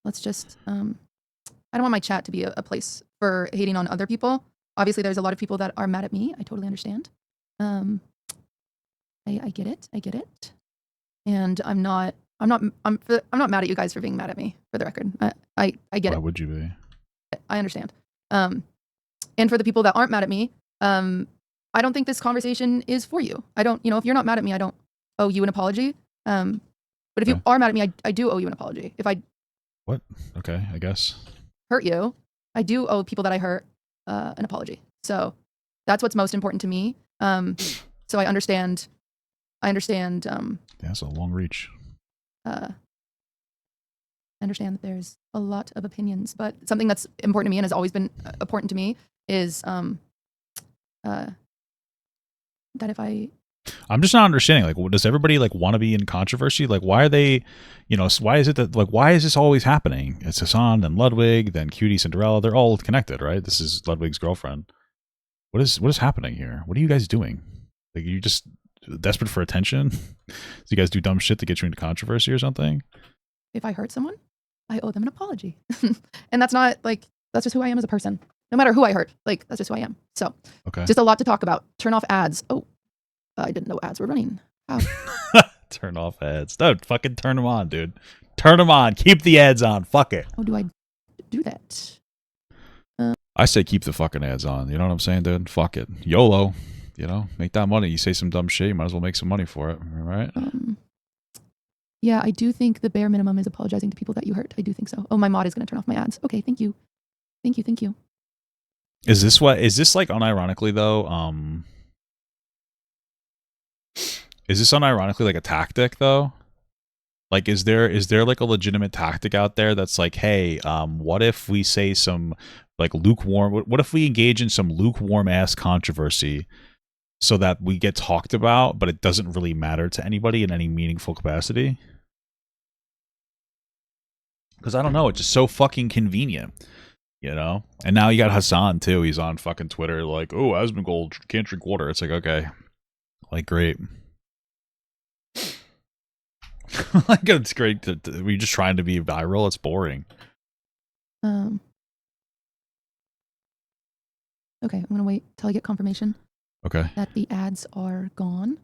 let's just. I don't want my chat to be a place for hating on other people. Obviously, there's a lot of people that are mad at me. I totally understand. I get it. I get it. And I'm not mad at you guys for being mad at me. For the record, I get Why it. would you be? I understand. And for the people that aren't mad at me, I don't think this conversation is for you. I don't, you know, if you're not mad at me, I don't owe you an apology. But if you are mad at me, I do owe you an apology. If I What? Okay, I guess. hurt you, I do owe people that I hurt an apology. So that's what's most important to me. So I understand. Yeah, that's a long reach. I understand that there's a lot of opinions, but something that's important to me and has always been important to me is that if I'm just not understanding. Like, does everybody like want to be in controversy? Like, why are they, you know, why is it that, like, why is this always happening? It's Hassan, then Ludwig, then QTCinderella. They're all connected, right? This is Ludwig's girlfriend. What is happening here? What are you guys doing? Like, you just desperate for attention? So you guys do dumb shit to get you into controversy or something? if I hurt someone, I owe them an apology. And that's not like, that's just who I am as a person. No matter who I hurt, like, that's just who I am. So Okay. just a lot to talk about. Turn off ads. Oh, I didn't know ads were running. How? Turn off ads. Don't fucking turn them on, dude. Turn them on. Keep the ads on. Fuck it. How do I do that? I say keep the fucking ads on. You know what I'm saying, dude? Fuck it. YOLO. You know, make that money. You say some dumb shit, you might as well make some money for it. All right? Yeah, I do think the bare minimum is apologizing to people that you hurt. I do think so. Oh, my mod is going to turn off my ads. Okay, thank you. Thank you. Is this like unironically though? Is this unironically like a tactic though? Like, is there like a legitimate tactic out there that's like, hey, what if we say some like lukewarm? What if we engage in some lukewarm ass controversy so that we get talked about, but it doesn't really matter to anybody in any meaningful capacity? Because I don't know, it's just so fucking convenient, you know. And now you got Hassan too. He's on fucking Twitter like, oh, Asmongold can't drink water. It's like, okay, like great. Like, it's great. We're just trying to be viral. It's boring. Okay, I'm going to wait till I get confirmation Okay. that the ads are gone.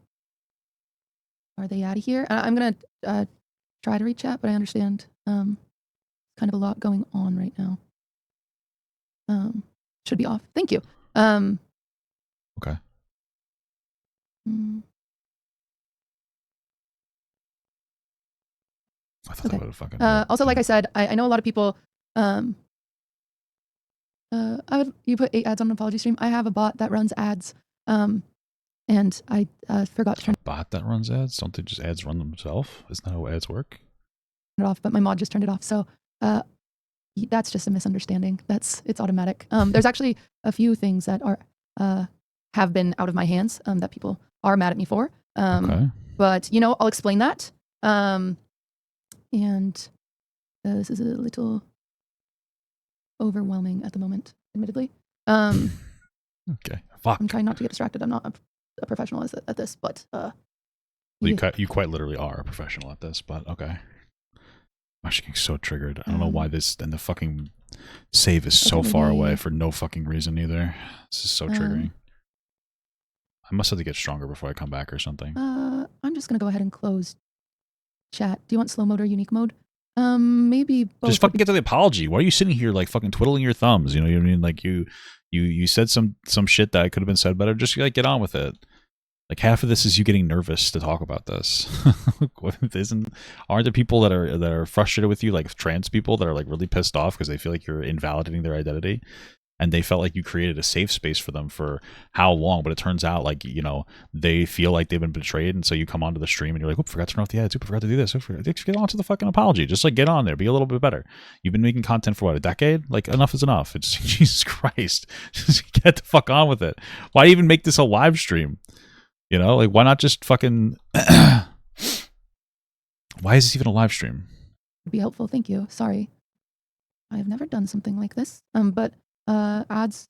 Are they out of here? I'm going to try to reach chat, but I understand kind of a lot going on right now. Should be off. Thank you. Okay. I thought that would have fucking. Also, like I said, I know a lot of people. You put 8 ads on an apology stream. I have a bot that runs ads, and I forgot to turn A bot that runs ads? Don't they just ads run themselves? Isn't that how ads work? it off, but my mod just turned it off. So that's just a misunderstanding. It's automatic. There's actually a few things that are have been out of my hands that people are mad at me for. Okay. But you know, I'll explain that. And this is a little overwhelming at the moment, admittedly. Okay. Fuck. I'm trying not to get distracted. I'm not a professional at this, but You quite literally are a professional at this, but okay. I'm actually getting so triggered. I don't know why this and the fucking save is so far away for no fucking reason either. This is so triggering. I must have to get stronger before I come back or something. I'm just gonna go ahead and close chat. Do you want slow mode or unique mode? Maybe both. Just fucking get to the apology. Why are you sitting here like fucking twiddling your thumbs? You know what I mean? Like you said some shit that could have been said better. Just like get on with it. Like half of this is you getting nervous to talk about this. Aren't there people that are frustrated with you, like trans people that are like really pissed off because they feel like you're invalidating their identity, and they felt like you created a safe space for them for how long? But it turns out like, you know, they feel like they've been betrayed, and so you come onto the stream and you're like, "Oop, forgot to turn off the ads. Oop, forgot to do this. Oop, get on to the fucking apology. Just like get on there, be a little bit better. You've been making content for what, a decade? Like enough is enough. It's Jesus Christ. Just get the fuck on with it. Why even make this a live stream? You know, like why not just fucking why is this even a live stream? Would be helpful. Thank you. Sorry. I have never done something like this. But ads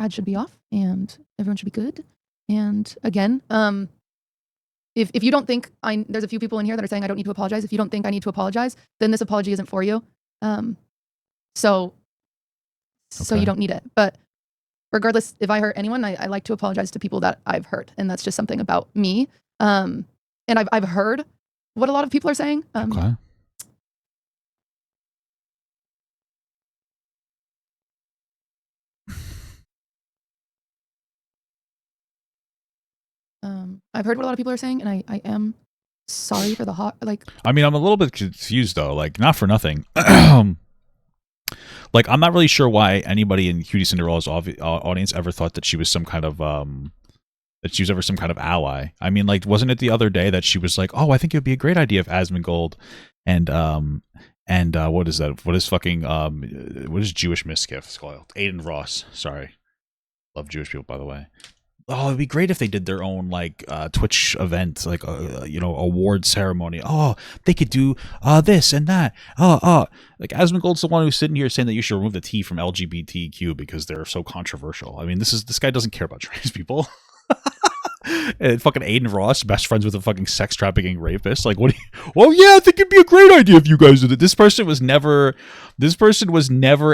should be off and everyone should be good. And again, if you don't think there's a few people in here that are saying I don't need to apologize. If you don't think I need to apologize, then this apology isn't for you. So you don't need it. But regardless, if I hurt anyone, I like to apologize to people that I've hurt, and that's just something about me. And I've heard what a lot of people are saying. Okay. I've heard what a lot of people are saying, and I am sorry for the I mean, I'm a little bit confused though. Like, not for nothing. Like, I'm not really sure why anybody in QTCinderella's audience ever thought that she was some kind of some kind of ally. I mean, like, wasn't it the other day that she was like, "Oh, I think it would be a great idea if Asmongold and what is that? What is fucking what is Jewish misgift called? Aiden Ross. Sorry, love Jewish people, by the way. Oh, it'd be great if they did their own like Twitch event, like you know, award ceremony. Oh, they could do this and that. Like Asmongold's the one who's sitting here saying that you should remove the T from LGBTQ because they're so controversial. I mean, this guy doesn't care about trans people. And fucking Aiden Ross, best friends with a fucking sex trafficking rapist. Like, what? Oh yeah, I think it'd be a great idea if you guys did it. This person was never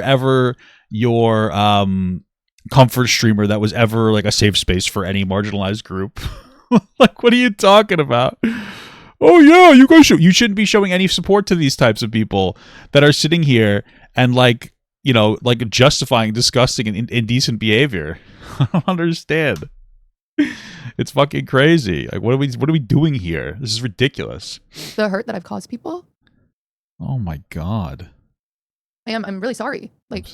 ever your comfort streamer that was ever like a safe space for any marginalized group. Like, what are you talking about? Oh yeah, you shouldn't be showing any support to these types of people that are sitting here and like, you know, like justifying disgusting and indecent behavior. I don't understand. It's fucking crazy. Like, what are we doing here? This is ridiculous. The hurt that I've caused people. Oh my god. I'm really sorry. Like,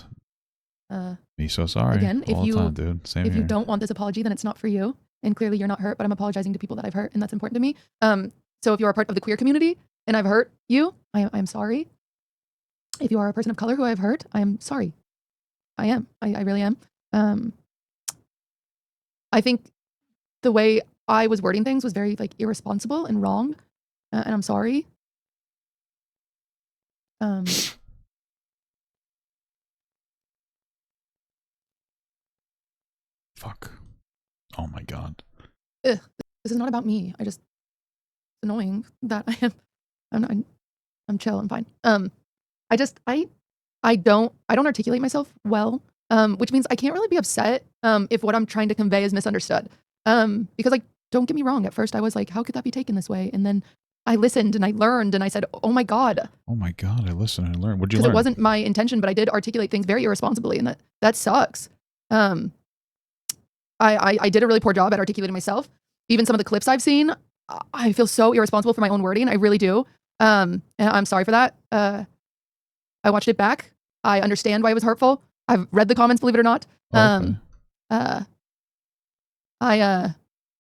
me so sorry. Again, all the time, dude. Same if here. you don't want this apology, then it's not for you. And clearly you're not hurt, but I'm apologizing to people that I've hurt, and that's important to me. So if you're a part of the queer community and I've hurt you, I'm sorry. If you are a person of color who I've hurt, I am sorry. I am. I really am. I think the way I was wording things was very like irresponsible and wrong, and I'm sorry. Fuck. Oh my god. This is not about me. It's annoying that I'm chill. I'm fine. I don't articulate myself well, which means I can't really be upset if what I'm trying to convey is misunderstood. Because like, don't get me wrong. At first I was like, how could that be taken this way? And then I listened and I learned and I said, oh my god. Oh my god, I listened and I learned. What'd you learn? Because it wasn't my intention, but I did articulate things very irresponsibly, and that sucks. I did a really poor job at articulating myself. Even some of the clips I've seen, I feel so irresponsible for my own wording. I really do. And I'm sorry for that. I watched it back. I understand why it was hurtful. I've read the comments, believe it or not. Okay. I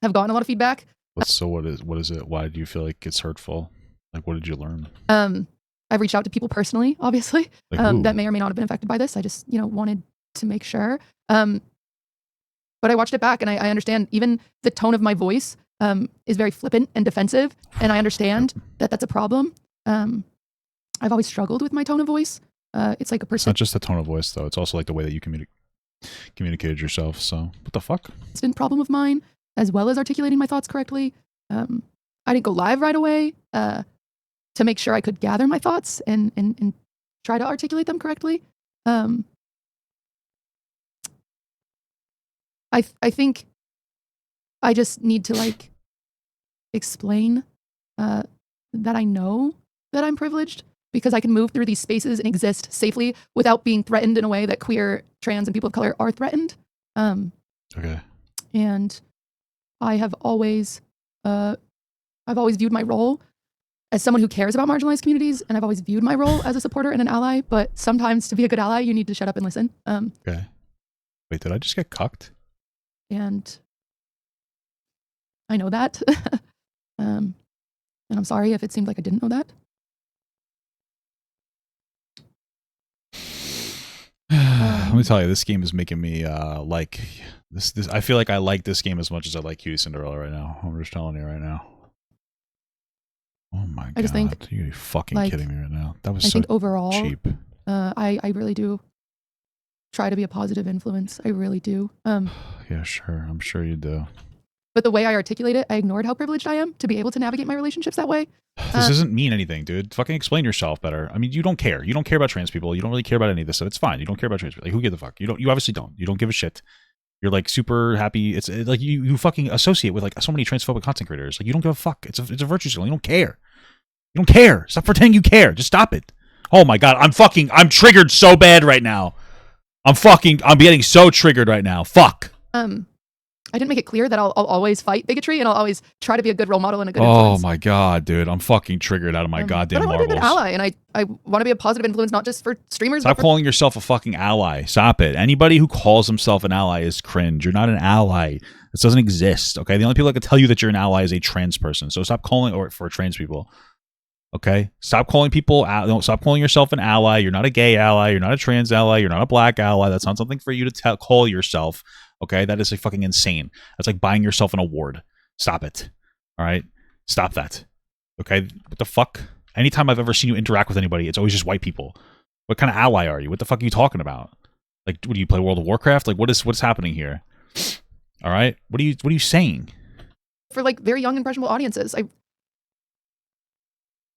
have gotten a lot of feedback. What is it? Why do you feel like it's hurtful? Like, what did you learn? I've reached out to people personally, obviously, like that may or may not have been affected by this. I just, wanted to make sure. But I watched it back and I understand even the tone of my voice is very flippant and defensive. And I understand that that's a problem. I've always struggled with my tone of voice. It's like a person. It's not just the tone of voice, though. It's also like the way that you communicated yourself. So what the fuck? It's been a problem of mine, as well as articulating my thoughts correctly. I didn't go live right away to make sure I could gather my thoughts and try to articulate them correctly. I think I just need to like explain that I know that I'm privileged because I can move through these spaces and exist safely without being threatened in a way that queer, trans, and people of color are threatened. Okay. And I've always viewed my role as someone who cares about marginalized communities, and I've always viewed my role as a supporter and an ally. But sometimes, to be a good ally, you need to shut up and listen. Okay. Wait, did I just get cucked? And I know that. And I'm sorry if it seemed like I didn't know that. Let me tell you, this game is making me like this. I feel like I like this game as much as I like QTCinderella right now. I'm just telling you right now. Oh my god! I just think, you're fucking like, kidding me right now. That was I so think overall, cheap. I really do try to be a positive influence. I really do. Yeah, sure. I'm sure you do. But the way I articulate it, I ignored how privileged I am to be able to navigate my relationships that way. This doesn't mean anything, dude. Fucking explain yourself better. I mean, you don't care. You don't care about trans people. You don't really care about any of this stuff. It's fine. You don't care about trans people. Like, who gives a fuck? You obviously don't. You don't give a shit. You're like super happy. It's like you fucking associate with like so many transphobic content creators. Like, you don't give a fuck. It's a virtue signal. You don't care. You don't care. Stop pretending you care. Just stop it. Oh my god, I'm triggered so bad right now. I'm getting so triggered right now. Fuck. I didn't make it clear that I'll always fight bigotry and I'll always try to be a good role model and a good Oh influence. my god, dude. I'm fucking triggered out of my goddamn but I want to be a marbles. good ally, and I want to be a positive influence, not just for streamers. Stop but for calling yourself a fucking ally. Stop it. Anybody who calls himself an ally is cringe. You're not an ally. This doesn't exist, okay? The only people that can tell you that you're an ally is a trans person. So stop calling, or for trans people. Okay? Stop calling people, stop calling yourself an ally. You're not a gay ally. You're not a trans ally. You're not a black ally. That's not something for you to call yourself. Okay, that is like fucking insane. That's like buying yourself an award. Stop it. All right, stop that. Okay, what the fuck? Anytime I've ever seen you interact with anybody, it's always just white people. What kind of ally are you? What the fuck are you talking about? Like, what do you play World of Warcraft? Like, what's happening here? All right, what are you saying? for like very young impressionable audiences.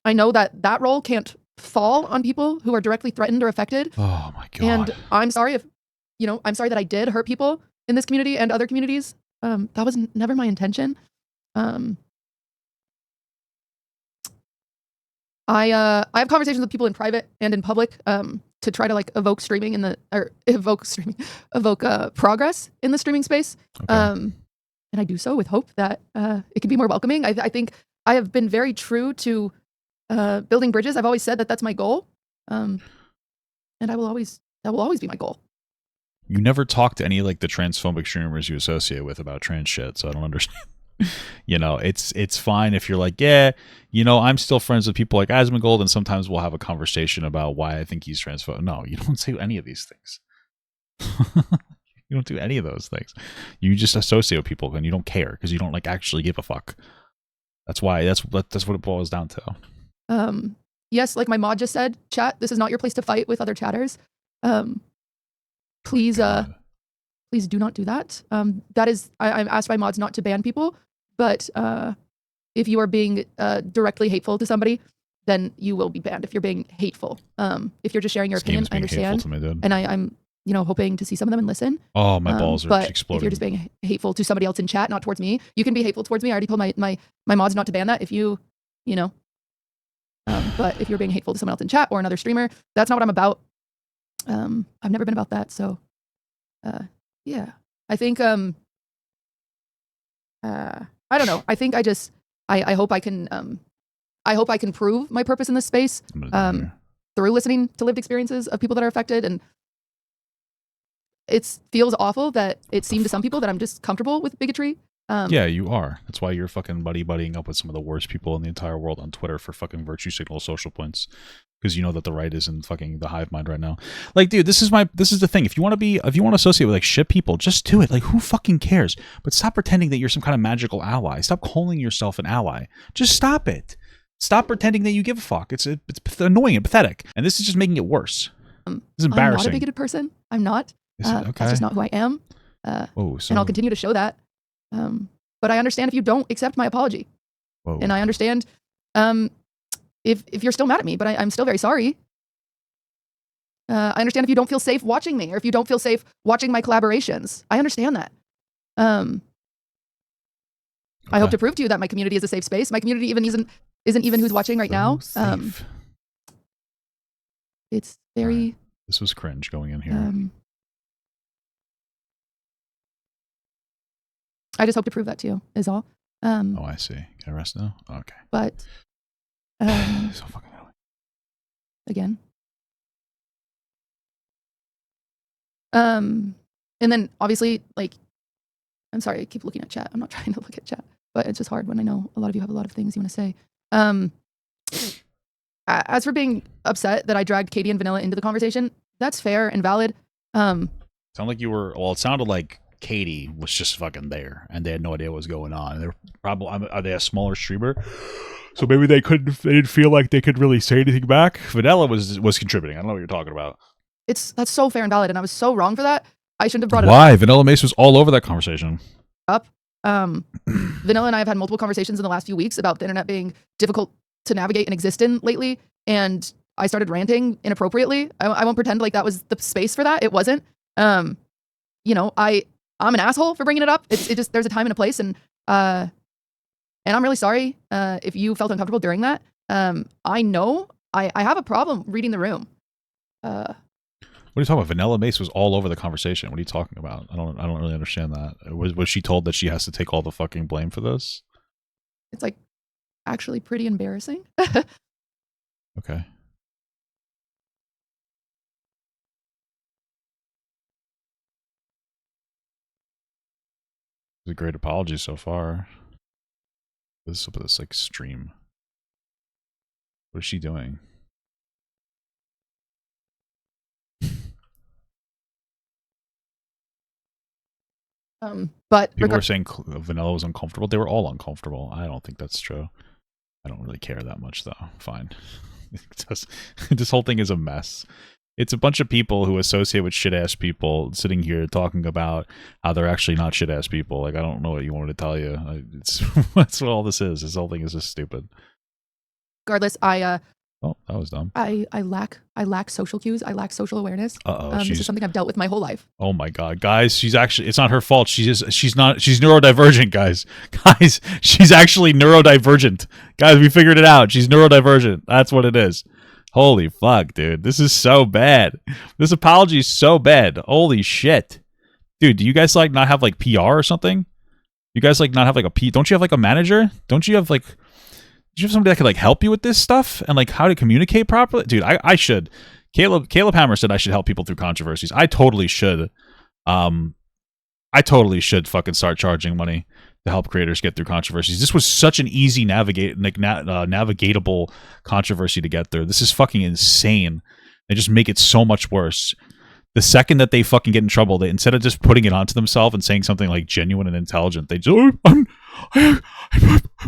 I know that role can't fall on people who are directly threatened or affected. Oh my god. And I'm sorry if I'm sorry that I did hurt people in this community and other communities. That was never my intention. I have conversations with people in private and in public to try to like evoke progress in the streaming space. Okay. And I do so with hope that it can be more welcoming. I think I have been very true to building bridges. I've always said that that's my goal, and that will always be my goal. You never talk to any like the transphobic streamers you associate with about trans shit, so I don't understand. It's fine if you're like, yeah, I'm still friends with people like Asmongold, and sometimes we'll have a conversation about why I think he's transphobic. No, you don't say any of these things. You don't do any of those things. You just associate with people and you don't care because you don't like actually give a fuck. That's why that's what it boils down to. Yes, like my mod just said, chat, this is not your place to fight with other chatters. Please do not do that. That is, I'm asked by mods not to ban people, but if you are being directly hateful to somebody, then you will be banned if you're being hateful. If you're just sharing your opinion, I understand. To me, dude. And I'm hoping to see some of them and listen. Oh, my balls are but exploding. If you're just being hateful to somebody else in chat, not towards me, you can be hateful towards me. I already told my mods not to ban that. If but if you're being hateful to someone else in chat or another streamer, that's not what I'm about. I've never been about that. So, yeah, I think, I don't know. I think I hope I can prove my purpose in this space, through listening to lived experiences of people that are affected. And it feels awful that it seemed to some people that I'm just comfortable with bigotry. Yeah, you are. That's why you're fucking buddying up with some of the worst people in the entire world on Twitter for fucking virtue signal social points. Because you know that the right is in fucking the hive mind right now. Like, dude, this is the thing. If you want to associate with like shit people, just do it. Like, who fucking cares? But stop pretending that you're some kind of magical ally. Stop calling yourself an ally. Just stop it. Stop pretending that you give a fuck. It's annoying and pathetic. And this is just making it worse. It's embarrassing. I'm not a bigoted person. I'm not. Okay. That's just not who I am. And I'll continue to show that. But I understand if you don't accept my apology. Whoa. And I understand if you're still mad at me, but I'm still very sorry. I understand if you don't feel safe watching me, or if you don't feel safe watching my collaborations. I understand that. I hope to prove to you that my community is a safe space. My community isn't even who's watching right now. Safe. It's very... Right. This was cringe going in here. I just hope to prove that to you is all. Oh, I see. Can I rest now? Okay. But So fucking annoying. again. And then obviously, like, I'm sorry, I keep looking at chat. I'm not trying to look at chat, but it's just hard when I know a lot of you have a lot of things you want to say. As for being upset that I dragged Katie and Vanilla into the conversation, that's fair and valid. Sound like you were. Well, it sounded like Katie was just fucking there, and they had no idea what was going on. They're probably are they a smaller streamer? So maybe they didn't feel like they could really say anything back. Vanilla was contributing. I don't know what you're talking about. That's so fair and valid, and I was so wrong for that. I shouldn't have brought it up. Why? VanillaMace was all over that conversation. Vanilla and I have had multiple conversations in the last few weeks about the internet being difficult to navigate and exist in lately, and I started ranting inappropriately. I won't pretend like that was the space for that. It wasn't. You know, I'm an asshole for bringing it up. It just there's a time and a place, and I'm really sorry if you felt uncomfortable during that. I know I have a problem reading the room. What are you talking about? VanillaMace was all over the conversation. What are you talking about? I don't really understand that. Was she told that she has to take all the fucking blame for this? It's like actually pretty embarrassing. Okay. It's a great apology so far. This like stream. What is she doing? But people were saying Vanilla was uncomfortable. They were all uncomfortable. I don't think that's true. I don't really care that much, though. Fine. This whole thing is a mess. It's a bunch of people who associate with shit-ass people sitting here talking about how they're actually not shit-ass people. Like, I don't know what you wanted to tell you. That's what all this is. This whole thing is just stupid. Regardless, Oh, that was dumb. I lack social cues. I lack social awareness. This is something I've dealt with my whole life. Oh my god, guys, it's not her fault. She's neurodivergent, guys. Guys, she's actually neurodivergent. Guys, we figured it out. She's neurodivergent. That's what it is. Holy fuck, dude. This is so bad. This apology is so bad. Holy shit. Dude, do you guys like not have like PR or something? You guys like not have like don't you have like a manager? Don't you have like you have somebody that could like help you with this stuff and like how to communicate properly? Dude, I should. Caleb Hammer said I should help people through controversies. I totally should. I totally should fucking start charging money to help creators get through controversies. This was such an easy navigatable controversy to get through. This is fucking insane. They just make it so much worse. The second that they fucking get in trouble, they instead of just putting it onto themselves and saying something like genuine and intelligent, they just, I'm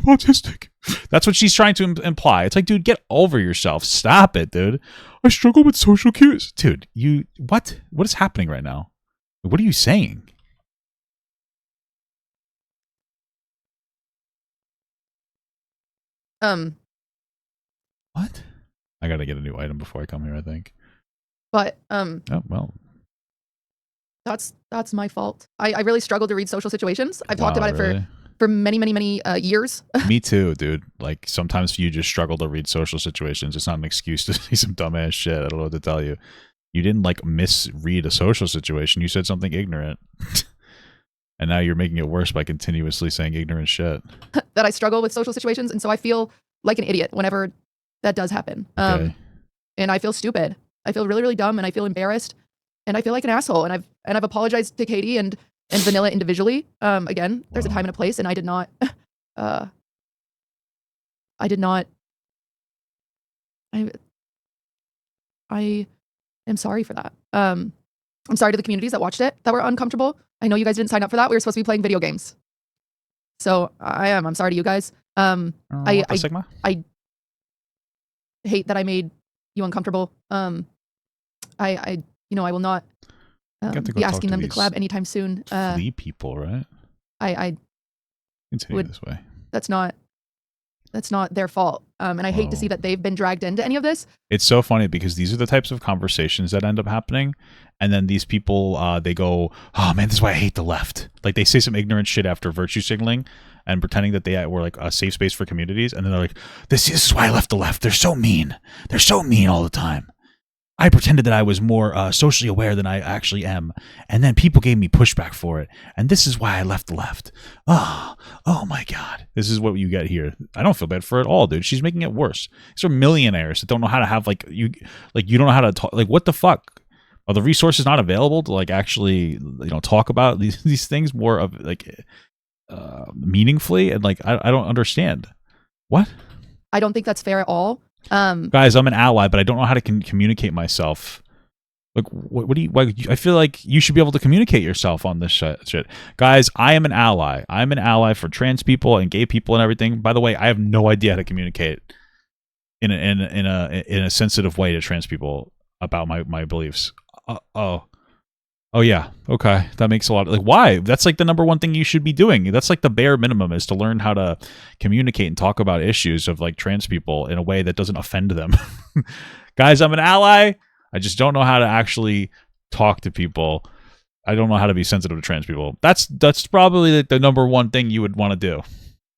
autistic. That's what she's trying to imply. It's like, dude, get over yourself. Stop it, dude. I struggle with social cues. Dude, what is happening right now? What are you saying? What? I gotta get a new item before I come here, I think. But oh well. That's my fault. I really struggled to read social situations. I've Wow, talked about it really? for many years. Me too, dude. Like sometimes you just struggle to read social situations. It's not an excuse to say some dumbass shit. I don't know what to tell you. You didn't like misread a social situation. You said something ignorant. And now you're making it worse by continuously saying ignorant shit. That I struggle with social situations, and so I feel like an idiot whenever that does happen. Okay. And I feel stupid. I feel really dumb, and I feel embarrassed, and I feel like an asshole. And I've apologized to Katie and Vanilla individually. Again, there's a time and a place, and I did not. I am sorry for that. I'm sorry to the communities that watched it that were uncomfortable. I know you guys didn't sign up for that. We were supposed to be playing video games. So I'm sorry to you guys. I hate that I made you uncomfortable. I will not be asking them to collab anytime soon. Flea people, right? I continue this way. That's not their fault. And I hate to see that they've been dragged into any of this. It's so funny because these are the types of conversations that end up happening. And then these people, they go, oh man, this is why I hate the left. Like they say some ignorant shit after virtue signaling and pretending that they were like a safe space for communities. And then they're like, this is why I left the left. They're so mean. They're so mean all the time. I pretended that I was more socially aware than I actually am, and then people gave me pushback for it, and this is why I left the left. Oh my God. This is what you get here. I don't feel bad for it at all, dude. She's making it worse. These are millionaires that don't know how to have, like, you don't know how to talk. Like, what the fuck? Are the resources not available to, like, actually, talk about these things more of, like, meaningfully? And, like, I don't understand. What? I don't think that's fair at all. Guys, I'm an ally, but I don't know how to communicate myself. Like, what do you? I feel like you should be able to communicate yourself on this shit. Guys, I am an ally. I'm an ally for trans people and gay people and everything. By the way, I have no idea how to communicate in a sensitive way to trans people about my beliefs. Oh yeah, okay, that makes a lot. Like, why? That's like the number one thing you should be doing. That's like the bare minimum, is to learn how to communicate and talk about issues of, like, trans people in a way that doesn't offend them. Guys, I'm an ally. I just don't know how to actually talk to people. I don't know how to be sensitive to trans people. That's probably the number one thing you would want to do.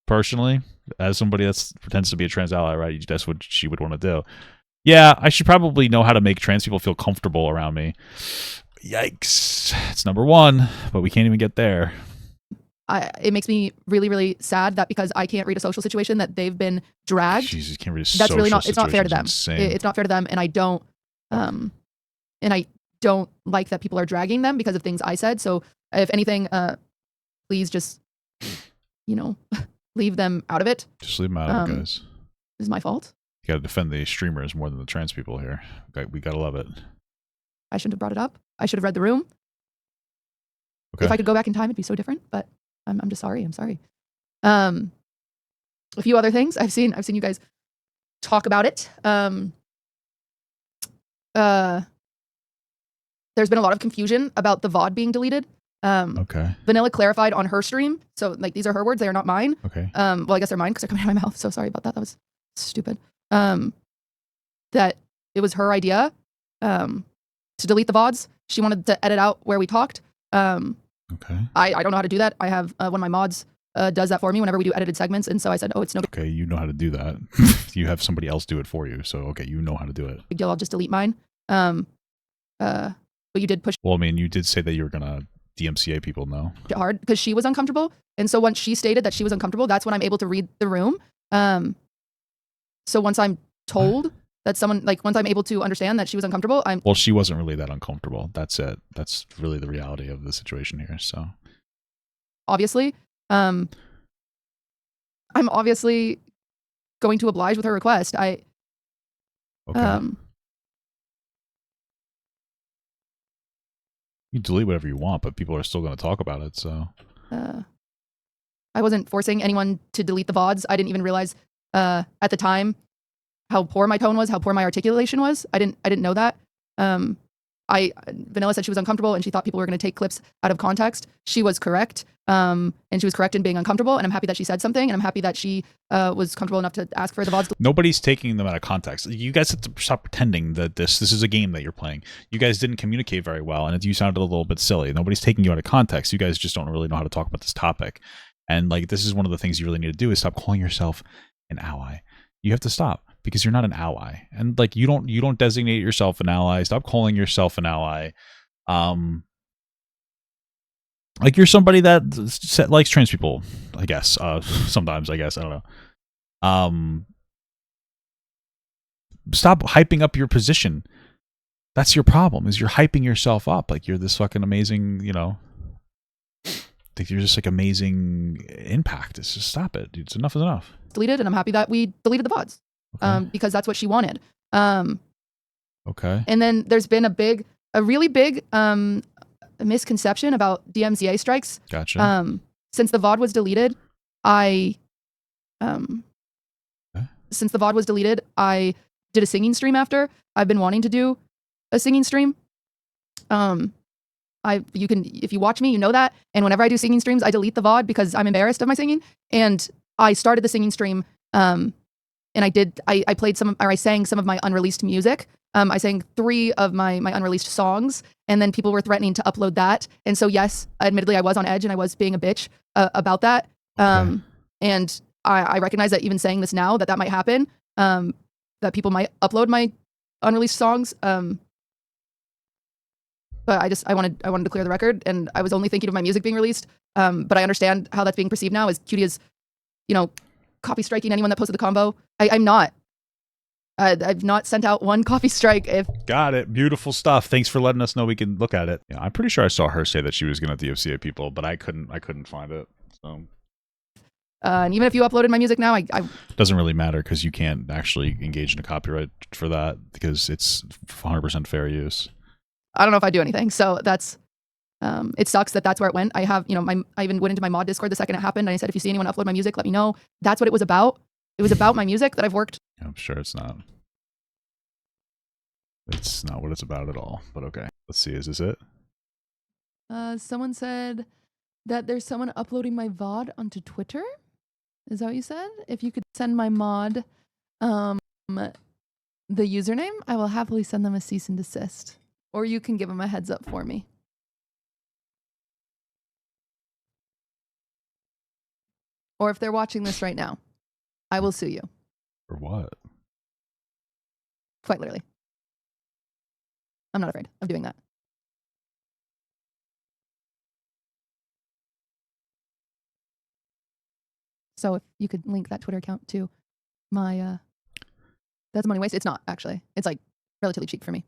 Personally, as somebody that pretends to be a trans ally, right? That's what she would want to do. Yeah, I should probably know how to make trans people feel comfortable around me. Yikes. It's number one, but we can't even get there. It makes me really, really sad that because I can't read a social situation that they've been dragged. Jesus, can't read a that's really not. It's not fair to them. Insane. It's not fair to them, and I don't. And I don't like that people are dragging them because of things I said. So if anything, please just, leave them out of it. Just leave them out of it, guys. This is my fault. You got to defend the streamers more than the trans people here. We got to love it. I shouldn't have brought it up. I should have read the room. Okay. If I could go back in time, it'd be so different. But I'm just sorry. I'm sorry. A few other things I've seen you guys talk about it. There's been a lot of confusion about the VOD being deleted. Okay. Vanilla clarified on her stream. So, like, these are her words. They are not mine. Okay. Well, I guess they're mine because they're coming out of my mouth. So sorry about that. That was stupid. That it was her idea to delete the VODs. She wanted to edit out where we talked. Okay. I don't know how to do that. I have one of my mods does that for me whenever we do edited segments. And so I said, oh, it's no Okay, you know how to do that. You have somebody else do it for you. So, okay, you know how to do it. big deal. I'll just delete mine. But you did push Well, I mean, you did say that you were going to DMCA people, no? it hard because she was uncomfortable. And so once she stated that she was uncomfortable, that's when I'm able to read the room. So once I'm told that someone, like, once I'm able to understand that she was uncomfortable, Well, she wasn't really that uncomfortable. That's it. That's really the reality of the situation here. So obviously, I'm obviously going to oblige with her request. okay. You delete whatever you want, but people are still going to talk about it. So I wasn't forcing anyone to delete the VODs. I didn't even realize at the time how poor my tone was, how poor my articulation was. I didn't know that. Vanilla said she was uncomfortable and she thought people were going to take clips out of context. She was correct. And she was correct in being uncomfortable. And I'm happy that she said something. And I'm happy that she was comfortable enough to ask for the VODs. Nobody's taking them out of context. You guys have to stop pretending that this is a game that you're playing. You guys didn't communicate very well, and you sounded a little bit silly. Nobody's taking you out of context. You guys just don't really know how to talk about this topic. And, like, this is one of the things you really need to do is stop calling yourself an ally. You have to stop, because you're not an likes and, like, you don't designate yourself an ally. Stop calling yourself an ally. Like, you're somebody that likes trans people, I guess. Sometimes, I guess. I don't know. Stop hyping up your position. That's your problem, is you're hyping yourself up. Like, you're this fucking amazing, think you're just, like, amazing impact. It's just, stop it, dude. Enough is enough. Deleted, and I'm happy that we deleted the VODs. Okay. Because that's what she wanted. Okay. And then there's been a really big misconception about DMCA strikes. Gotcha. Since the VOD was deleted, I did a singing stream after. I've been wanting to do a singing stream. If you watch me, you know that. And whenever I do singing streams, I delete the VOD because I'm embarrassed of my singing. And I started the singing stream, and I sang some of my unreleased music. I sang 3 of my unreleased songs, and then people were threatening to upload that. And so, yes, admittedly, I was on edge and I was being a bitch about that. Okay. And I recognize that even saying this now, that might happen, that people might upload my unreleased songs. but I wanted to clear the record, and I was only thinking of my music being released. But I understand how that's being perceived now as QT is, copy striking anyone that posted the Convo. I'm not. I've not sent out one copy strike. Got it. Beautiful stuff. Thanks for letting us know we can look at it. Yeah, I'm pretty sure I saw her say that she was going to DFCA people, but I couldn't find it. So. And even if you uploaded my music now, I doesn't really matter because you can't actually engage in a copyright for that because it's 100% fair use. I don't know if I do anything. So that's it sucks that that's where it went. I have, I even went into my mod Discord the second it happened, and I said, if you see anyone upload my music, let me know. That's what it was about. It was about my music that I've worked. I'm sure it's not. It's not what it's about at all, but okay. Let's see, is this it? Someone said that there's someone uploading my VOD onto Twitter. Is that what you said? If you could send my mod the username, I will happily send them a cease and desist. Or you can give them a heads up for me. Or if they're watching this right now, I will sue you. For what? Quite literally. I'm not afraid of doing that. So if you could link that Twitter account to my, that's money waste. It's not, actually. It's like relatively cheap for me.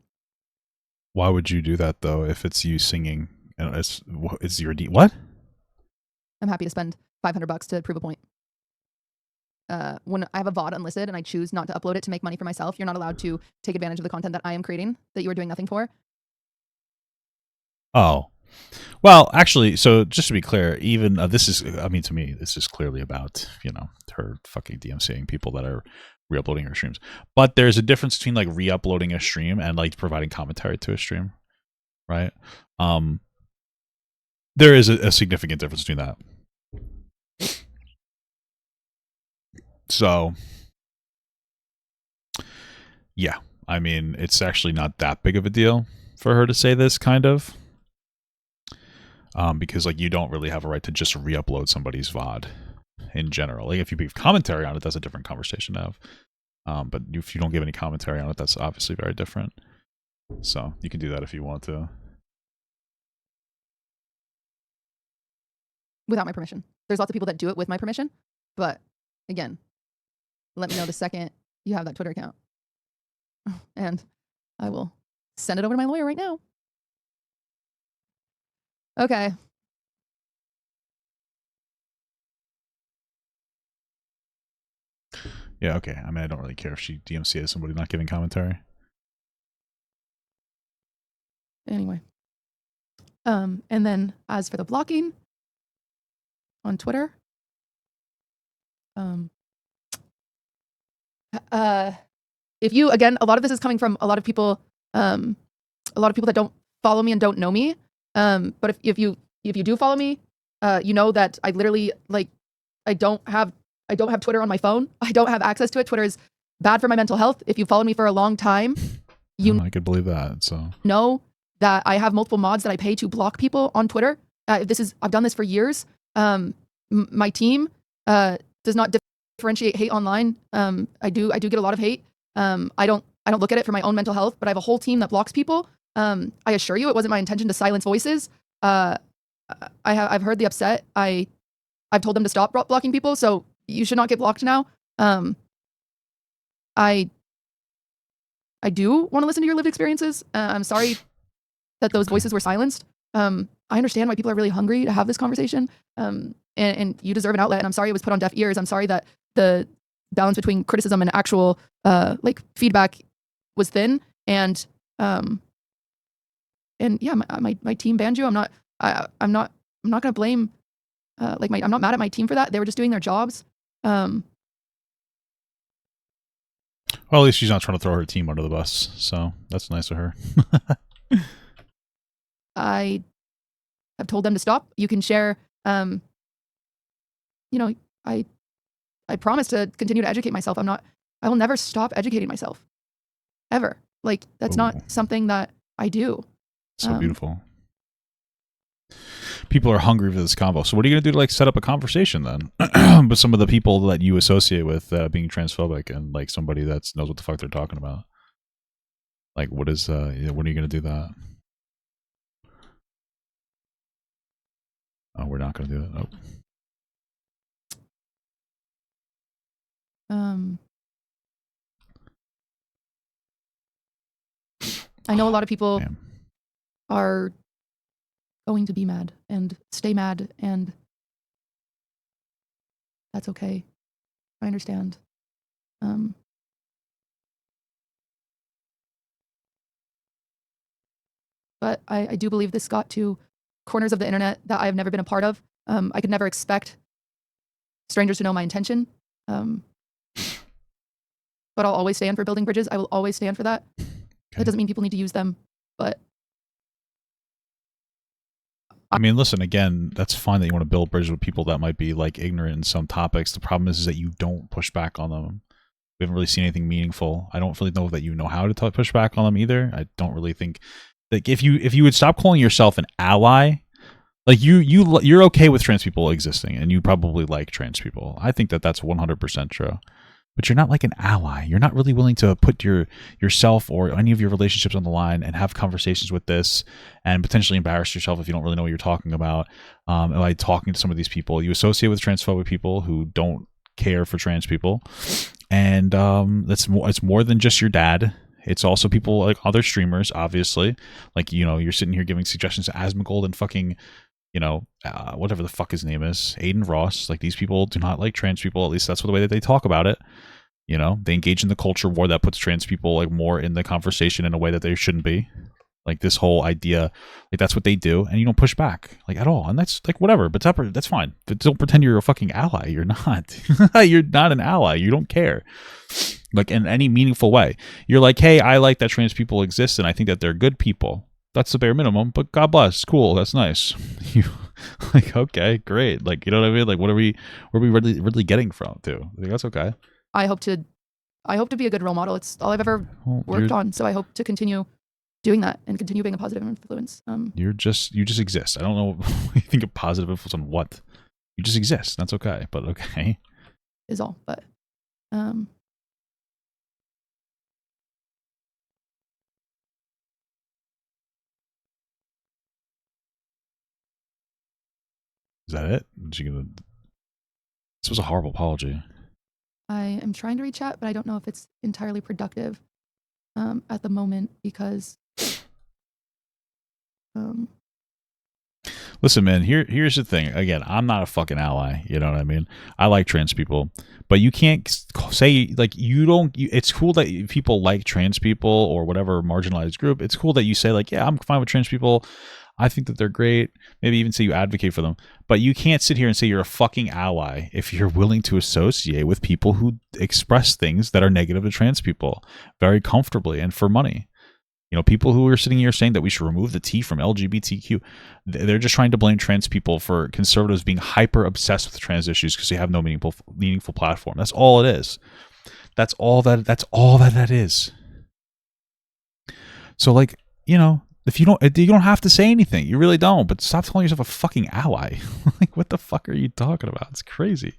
Why would you do that though if it's you singing and it's your what? I'm happy to spend $500 to prove a point. When I have a VOD unlisted and I choose not to upload it to make money for myself, you're not allowed to take advantage of the content that I am creating that you are doing nothing for. Oh, well, actually, so just to be clear, even this is, I mean, to me, this is clearly about, her fucking DMCing people that are re-uploading her streams. But there's a difference between like re-uploading a stream and like providing commentary to a stream, right? There is a significant difference between that. So, yeah, I mean, it's actually not that big of a deal for her to say this, kind of. Because like you don't really have a right to just re-upload somebody's VOD in general. Like if you give commentary on it, that's a different conversation to have. But if you don't give any commentary on it, that's obviously very different. So you can do that if you want to. Without my permission. There's lots of people that do it with my permission. But again, let me know the second you have that Twitter account. And I will send it over to my lawyer right now. Okay. Yeah, okay. I mean, I don't really care if she DMCA somebody not giving commentary. Anyway. And then as for the blocking on Twitter, if you, again, a lot of this is coming from a lot of people that don't follow me and don't know me. But if you do follow me, you know that I literally I don't have Twitter on my phone. I don't have access to it. Twitter is bad for my mental health. If you followed me for a long time, I could believe that. So know that I have multiple mods that I pay to block people on Twitter. I've done this for years. My team does not differentiate hate online. I do get a lot of hate. I don't look at it for my own mental health, but I have a whole team that blocks people. I assure you, it wasn't my intention to silence voices. I've heard the upset. I've told them to stop blocking people, so you should not get blocked now. I do want to listen to your lived experiences. I'm sorry that those voices were silenced. I understand why people are really hungry to have this conversation. And you deserve an outlet. And I'm sorry it was put on deaf ears. I'm sorry that the balance between criticism and actual feedback was thin. And yeah, my team banned you. I'm not gonna blame I'm not mad at my team for that. They were just doing their jobs. Well, at least she's not trying to throw her team under the bus, so that's nice of her. I have told them to stop. You can share. I promise to continue to educate myself. I will never stop educating myself, ever. That's not something that I do. So beautiful. People are hungry for this convo. So what are you going to do to set up a conversation then with some of the people that you associate with being transphobic and somebody that knows what the fuck they're talking about? When are you going to do that? Oh, we're not going to do that. Oh. I know a lot of people Damn. are going to be mad and stay mad, and that's okay. I understand. But I do believe this got to corners of the internet that I have never been a part of. I could never expect strangers to know my intention. But I'll always stand for building bridges. I will always stand for that. Okay. That doesn't mean people need to use them, but I mean, listen, again, that's fine that you want to build bridges with people that might be like ignorant in some topics. The problem is that you don't push back on them. We haven't really seen anything meaningful. I don't really know that you know how to push back on them either. I don't really think, like, if you would stop calling yourself an ally, like you're okay with trans people existing, and you probably like trans people. I think that that's 100% true. But you're not like an ally. You're not really willing to put yourself or any of your relationships on the line and have conversations with this and potentially embarrass yourself if you don't really know what you're talking about. By talking to some of these people, you associate with transphobic people who don't care for trans people, and it's more than just your dad. It's also people like other streamers, obviously. Like, you know, you're sitting here giving suggestions to Asmongold and fucking, you know, whatever the fuck his name is, Aiden Ross. Like, these people do not like trans people. At least that's the way that they talk about it. You know, they engage in the culture war that puts trans people like more in the conversation in a way that they shouldn't be. Like, this whole idea, like, that's what they do, and you don't push back like at all. And that's like whatever, but that's fine. But don't pretend you're a fucking ally. You're not. You're not an ally. You don't care. Like, in any meaningful way. You're like, hey, I like that trans people exist, and I think that they're good people. That's the bare minimum, but God bless. Cool. That's nice. You like, okay, great. Like, you know what I mean? Like, where are we really getting from too? I think that's okay. I hope to be a good role model. It's all I've ever worked on. So I hope to continue doing that and continue being a positive influence. You just exist. I don't know what you think of positive influence on what. You just exist. That's okay. But okay. Is all. But is that it? This was a horrible apology. I am trying to reach out, but I don't know if it's entirely productive at the moment because listen, man, here's the thing. Again, I'm not a fucking ally. You know what I mean? I like trans people, but you can't say like it's cool that people like trans people or whatever marginalized group. It's cool that you say like, yeah, I'm fine with trans people. I think that they're great. Maybe even say you advocate for them. But you can't sit here and say you're a fucking ally if you're willing to associate with people who express things that are negative to trans people very comfortably and for money. You know, people who are sitting here saying that we should remove the T from LGBTQ, they're just trying to blame trans people for conservatives being hyper obsessed with trans issues because they have no meaningful platform. That's all it is. That's all that is. So, like, you know, if you don't have to say anything. You really don't. But stop calling yourself a fucking ally. Like, what the fuck are you talking about? It's crazy.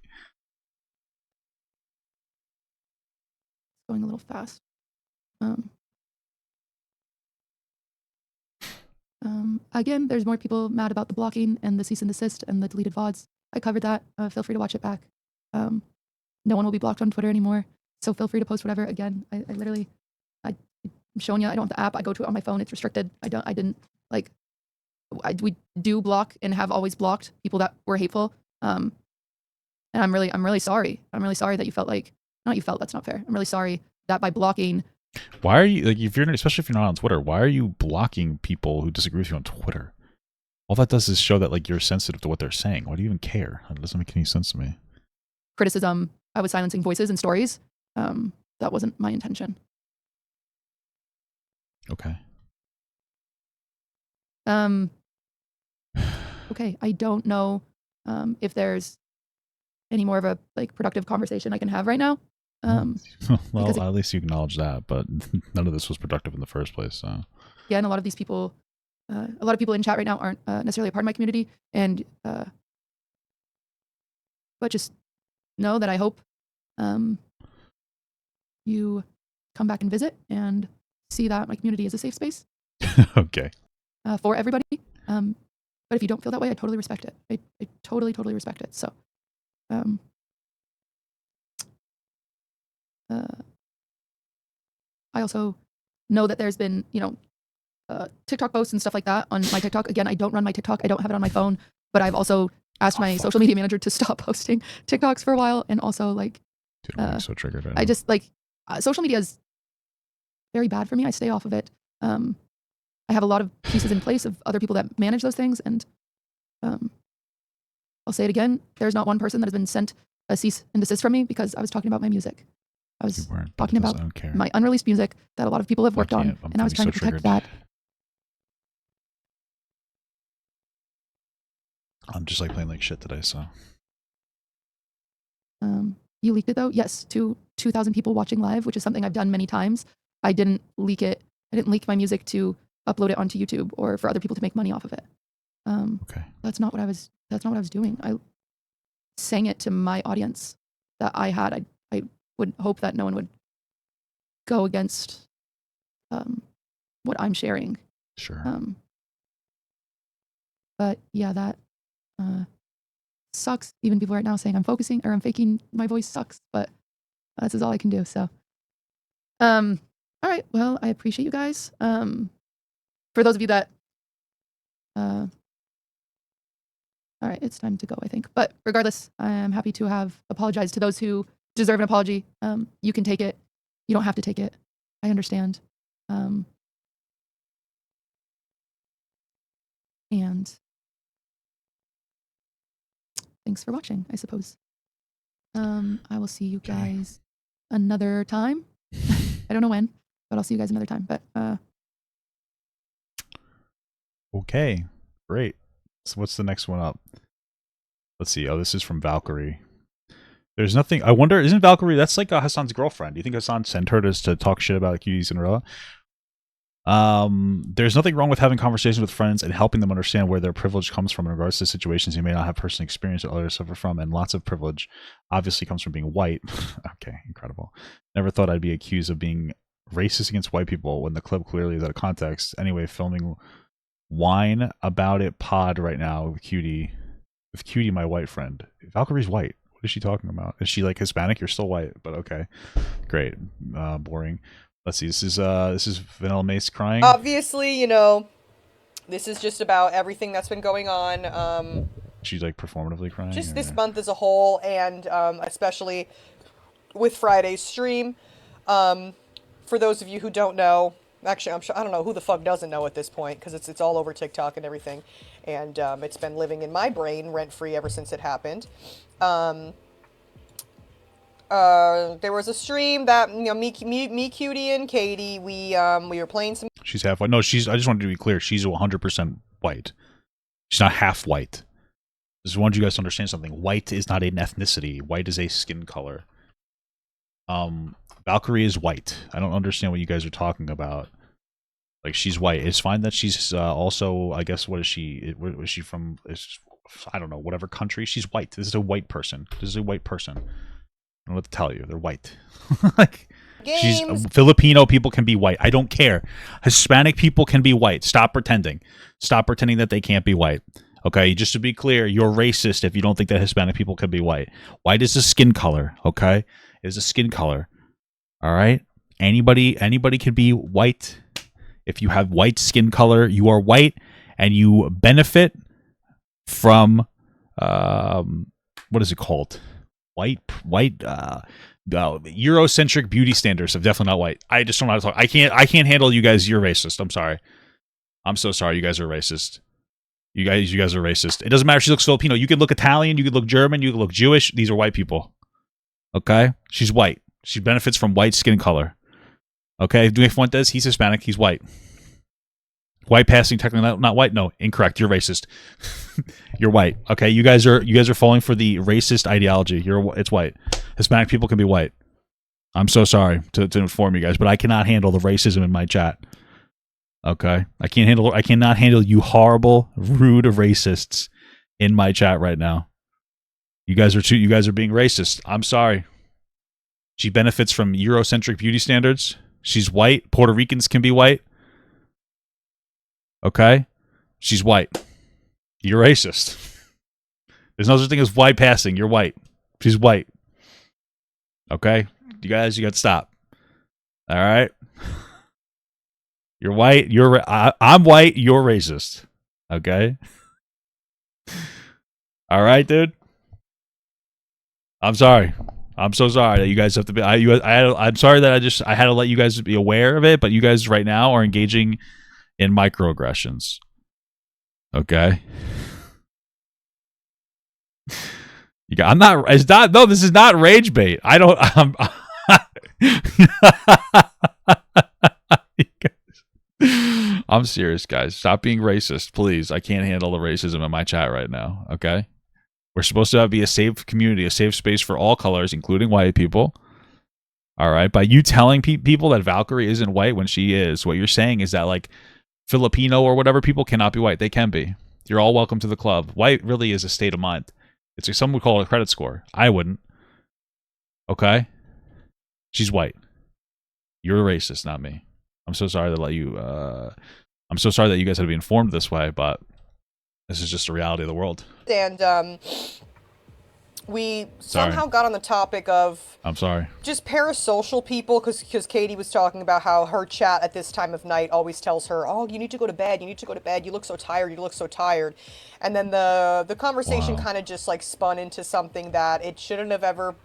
going a little fast. Again, there's more people mad about the blocking and the cease and desist and the deleted VODs. I covered that. Feel free to watch it back. No one will be blocked on Twitter anymore. So feel free to post whatever. Again, I'm showing you, I don't have the app. I go to it on my phone. It's restricted. We do block and have always blocked people that were hateful. And I'm really sorry. I'm really sorry that you felt like, that's not fair. I'm really sorry that by blocking. Why are you, like, especially if you're not on Twitter, why are you blocking people who disagree with you on Twitter? All that does is show that, like, you're sensitive to what they're saying. Why do you even care? It doesn't make any sense to me. Criticism. I was silencing voices and stories. That wasn't my intention. Okay. Okay. I don't know if there's any more of a productive conversation I can have right now. Well, at least you acknowledge that, but none of this was productive in the first place. So. Yeah, and a lot of these people, in chat right now aren't necessarily a part of my community, and but just know that I hope you come back and visit and see that my community is a safe space. Okay. For everybody. But if you don't feel that way, I totally respect it. I totally, totally respect it. So, I also know that there's been, TikTok posts and stuff like that on my TikTok. Again, I don't run my TikTok. I don't have it on my phone, but I've also asked my social media manager to stop posting TikToks for a while. And also like, Dude, I'm so triggered. I just like, social media is very bad for me. I stay off of it. I have a lot of pieces in place of other people that manage those things. And I'll say it again. There's not one person that has been sent a cease and desist from me because I was talking about my music. I was talking about my unreleased music that a lot of people have worked on, and I was trying to protect that. I'm just like playing like shit today, so. You leaked it though? Yes, to 2,000 people watching live, which is something I've done many times. I didn't leak it. I didn't leak my music to upload it onto YouTube or for other people to make money off of it. Okay. That's not what I was doing. I sang it to my audience that I had. I would hope that no one would go against what I'm sharing. Sure. But yeah, that sucks. Even people right now saying I'm faking my voice sucks, but this is all I can do. So, all right. Well, I appreciate you guys. For those of you that, all right, it's time to go, I think. But regardless, I am happy to have apologized to those who deserve an apology. You can take it. You don't have to take it. I understand. And thanks for watching, I suppose. I will see you guys another time. I don't know when, but I'll see you guys another time. But okay, great. So what's the next one up? Let's see. Oh, this is from Valkyrie. There's nothing. I wonder, isn't Valkyrie? That's like Hassan's girlfriend. Do you think Hassan sent her to talk shit about QTCinderella? There's nothing wrong with having conversations with friends and helping them understand where their privilege comes from in regards to situations you may not have personal experience or others suffer from, and lots of privilege obviously comes from being white. Okay, incredible. Never thought I'd be accused of being racist against white people when the clip clearly is out of context. Anyway, filming whine about it pod right now with Cutie, my white friend. Valkyrie's white. What is she talking about? Is she like Hispanic? You're still white, but okay. Great. Boring. Let's see. This is VanillaMace crying. Obviously, this is just about everything that's been going on. She's like performatively crying. Just this month as a whole, and especially with Friday's stream. For those of you who don't know, actually, I don't know who the fuck doesn't know at this point, because it's all over TikTok and everything, and it's been living in my brain rent free ever since it happened. There was a stream that me, Cutie, and Katie, we were playing some. She's half white. No, I just wanted to be clear. She's 100% white. She's not half white. I just wanted you guys to understand something. White is not an ethnicity. White is a skin color. Valkyrie is white. I don't understand what you guys are talking about. Like, she's white. It's fine that she's also, I guess, what is she? Where is she from? I don't know, whatever country. She's white. This is a white person. I don't know what to tell you. They're white. Like, Filipino people can be white. I don't care. Hispanic people can be white. Stop pretending. Stop pretending that they can't be white. Okay, just to be clear, you're racist if you don't think that Hispanic people can be white. White is a skin color. Okay, it is a skin color. All right. Anybody can be white. If you have white skin color, you are white, and you benefit from what is it called? White Eurocentric beauty standards of definitely not white. I just don't know how to talk. I can't handle you guys. You're racist. I'm sorry. I'm so sorry. You guys are racist. You guys are racist. It doesn't matter if she looks Filipino. You could look Italian. You could look German. You could look Jewish. These are white people. Okay? She's white. She benefits from white skin color. Okay? Dwayne Fuentes, he's Hispanic. He's white. White passing, technically not white. No, incorrect. You're racist. You're white. Okay, you guys are falling for the racist ideology. It's white. Hispanic people can be white. I'm so sorry to inform you guys, but I cannot handle the racism in my chat. Okay, I cannot handle you horrible, rude racists in my chat right now. You guys are being racist. I'm sorry. She benefits from Eurocentric beauty standards. She's white. Puerto Ricans can be white. Okay? She's white. You're racist. There's no such thing as white passing. You're white. She's white. Okay? You guys, you got to stop. All right? You're white. I'm white. You're racist. Okay? All right, dude? I'm sorry. I'm so sorry that you guys have to be. I'm sorry that I had to let you guys be aware of it, but you guys right now are engaging in microaggressions. Okay? I'm not. It's not. No, this is not rage bait. I don't. I'm serious, guys. Stop being racist, please. I can't handle the racism in my chat right now. Okay, we're supposed to be a safe community, a safe space for all colors, including white people. All right. By you telling people that Valkyrie isn't white when she is, what you're saying is that like Filipino or whatever people cannot be white. They can be. You're all welcome to the club. White really is a state of mind. It's like some would call it a credit score. I wouldn't. Okay? She's white. You're a racist, not me. I'm so sorry to let you I'm so sorry that you guys had to be informed this way, but this is just the reality of the world. And we somehow got on the topic of I'm sorry. Just parasocial people, because Katie was talking about how her chat at this time of night always tells her, oh, you need to go to bed, you need to go to bed, you look so tired, you look so tired. And then the conversation kind of just like spun into something that it shouldn't have ever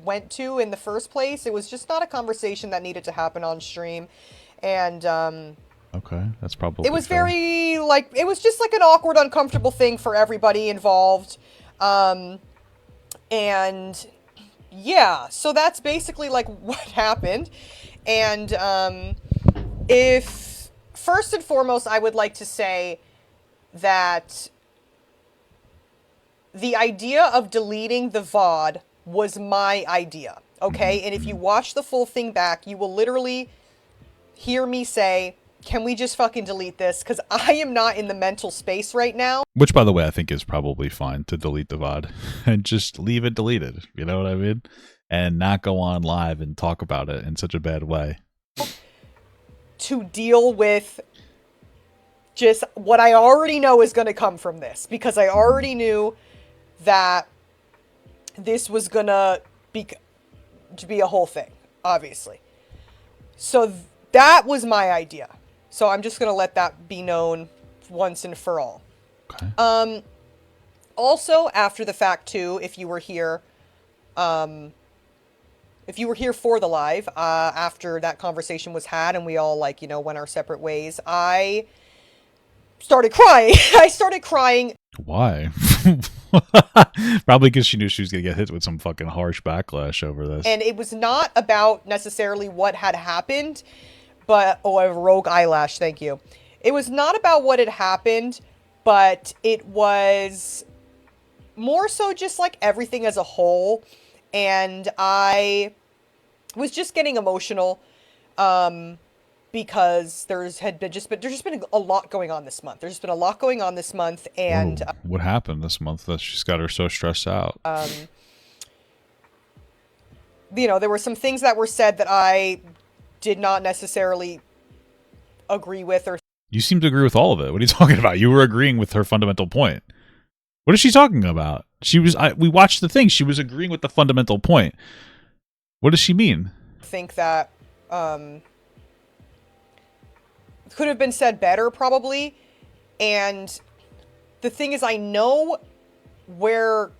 went to in the first place. It was just not a conversation that needed to happen on stream. And okay, that's probably it was fair. Very like it was just like an awkward, uncomfortable thing for everybody involved. And yeah, so that's basically like what happened. And if first and foremost, I would like to say that the idea of deleting the VOD was my idea, okay? And if you watch the full thing back, you will literally hear me say, can we just fucking delete this? Because I am not in the mental space right now. Which, by the way, I think is probably fine to delete the VOD and just leave it deleted. You know what I mean? And not go on live and talk about it in such a bad way. To deal with just what I already know is going to come from this. Because I already knew that this was going to be a whole thing, obviously. So that was my idea. So I'm just going to let that be known once and for all. Okay. Also, after the fact, too, if you were here for the live, after that conversation was had and we all, like, you know, went our separate ways, I started crying. I started crying. Why? Probably because she knew she was going to get hit with some fucking harsh backlash over this. And it was not about necessarily what had happened, but, oh, I have a rogue eyelash, thank you. It was not about what had happened, but it was more so just like everything as a whole. And I was just getting emotional because there's just been a lot going on this month. There's just been a lot going on this month, and what happened this month that she's got her so stressed out? You know, there were some things that were said that I did not necessarily agree with. Or you seem to agree with all of it. What are you talking about? You were agreeing with her fundamental point. What is she talking about? We watched the thing. She was agreeing with the fundamental point. What does she mean? I think that could have been said better, probably. And the thing is, I know where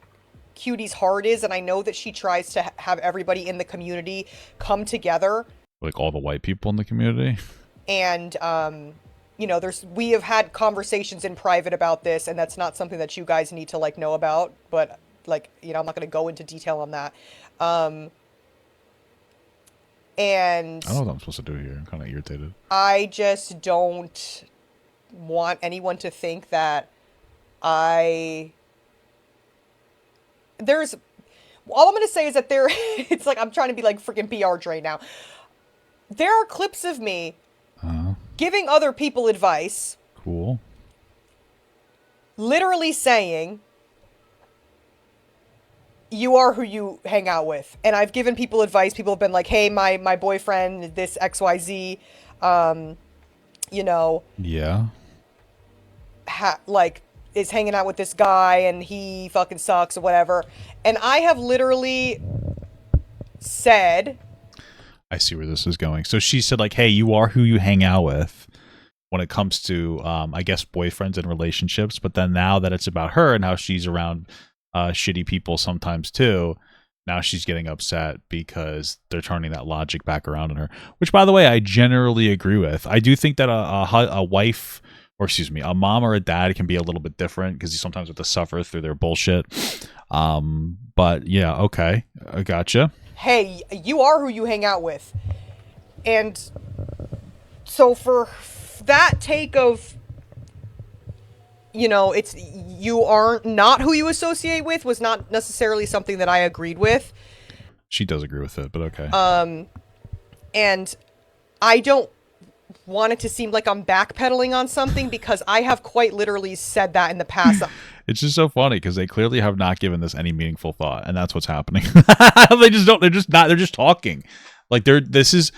Cutie's heart is, and I know that she tries to have everybody in the community come together. Like all the white people in the community? And, you know, we have had conversations in private about this, and that's not something that you guys need to, like, know about. But, like, you know, I'm not going to go into detail on that. And I don't know what I'm supposed to do here. I'm kind of irritated. I just don't want anyone to think that all I'm going to say is that it's like I'm trying to be like freaking PR right now. There are clips of me giving other people advice. Cool. Literally saying, you are who you hang out with. And I've given people advice. People have been like, hey, my boyfriend, this XYZ, you know. Yeah. Like, is hanging out with this guy and he fucking sucks or whatever. And I have literally said, I see where this is going. So she said, like, hey, you are who you hang out with when it comes to, I guess, boyfriends and relationships. But then now that it's about her and how she's around shitty people sometimes too, now she's getting upset because they're turning that logic back around on her. Which, by the way, I generally agree with. I do think that a wife, or excuse me, a mom or a dad can be a little bit different because you sometimes have to suffer through their bullshit. But yeah, okay, I gotcha. hey, you are who you hang out with. And so for that take of, you know, it's you are not who you associate with was not necessarily something that I agreed with. She does agree with it, but okay. And I don't want it to seem like I'm backpedaling on something because I have quite literally said that in the past. It's just so funny because they clearly have not given this any meaningful thought, and that's what's happening. They just don't. They're just not. They're just talking. Like this is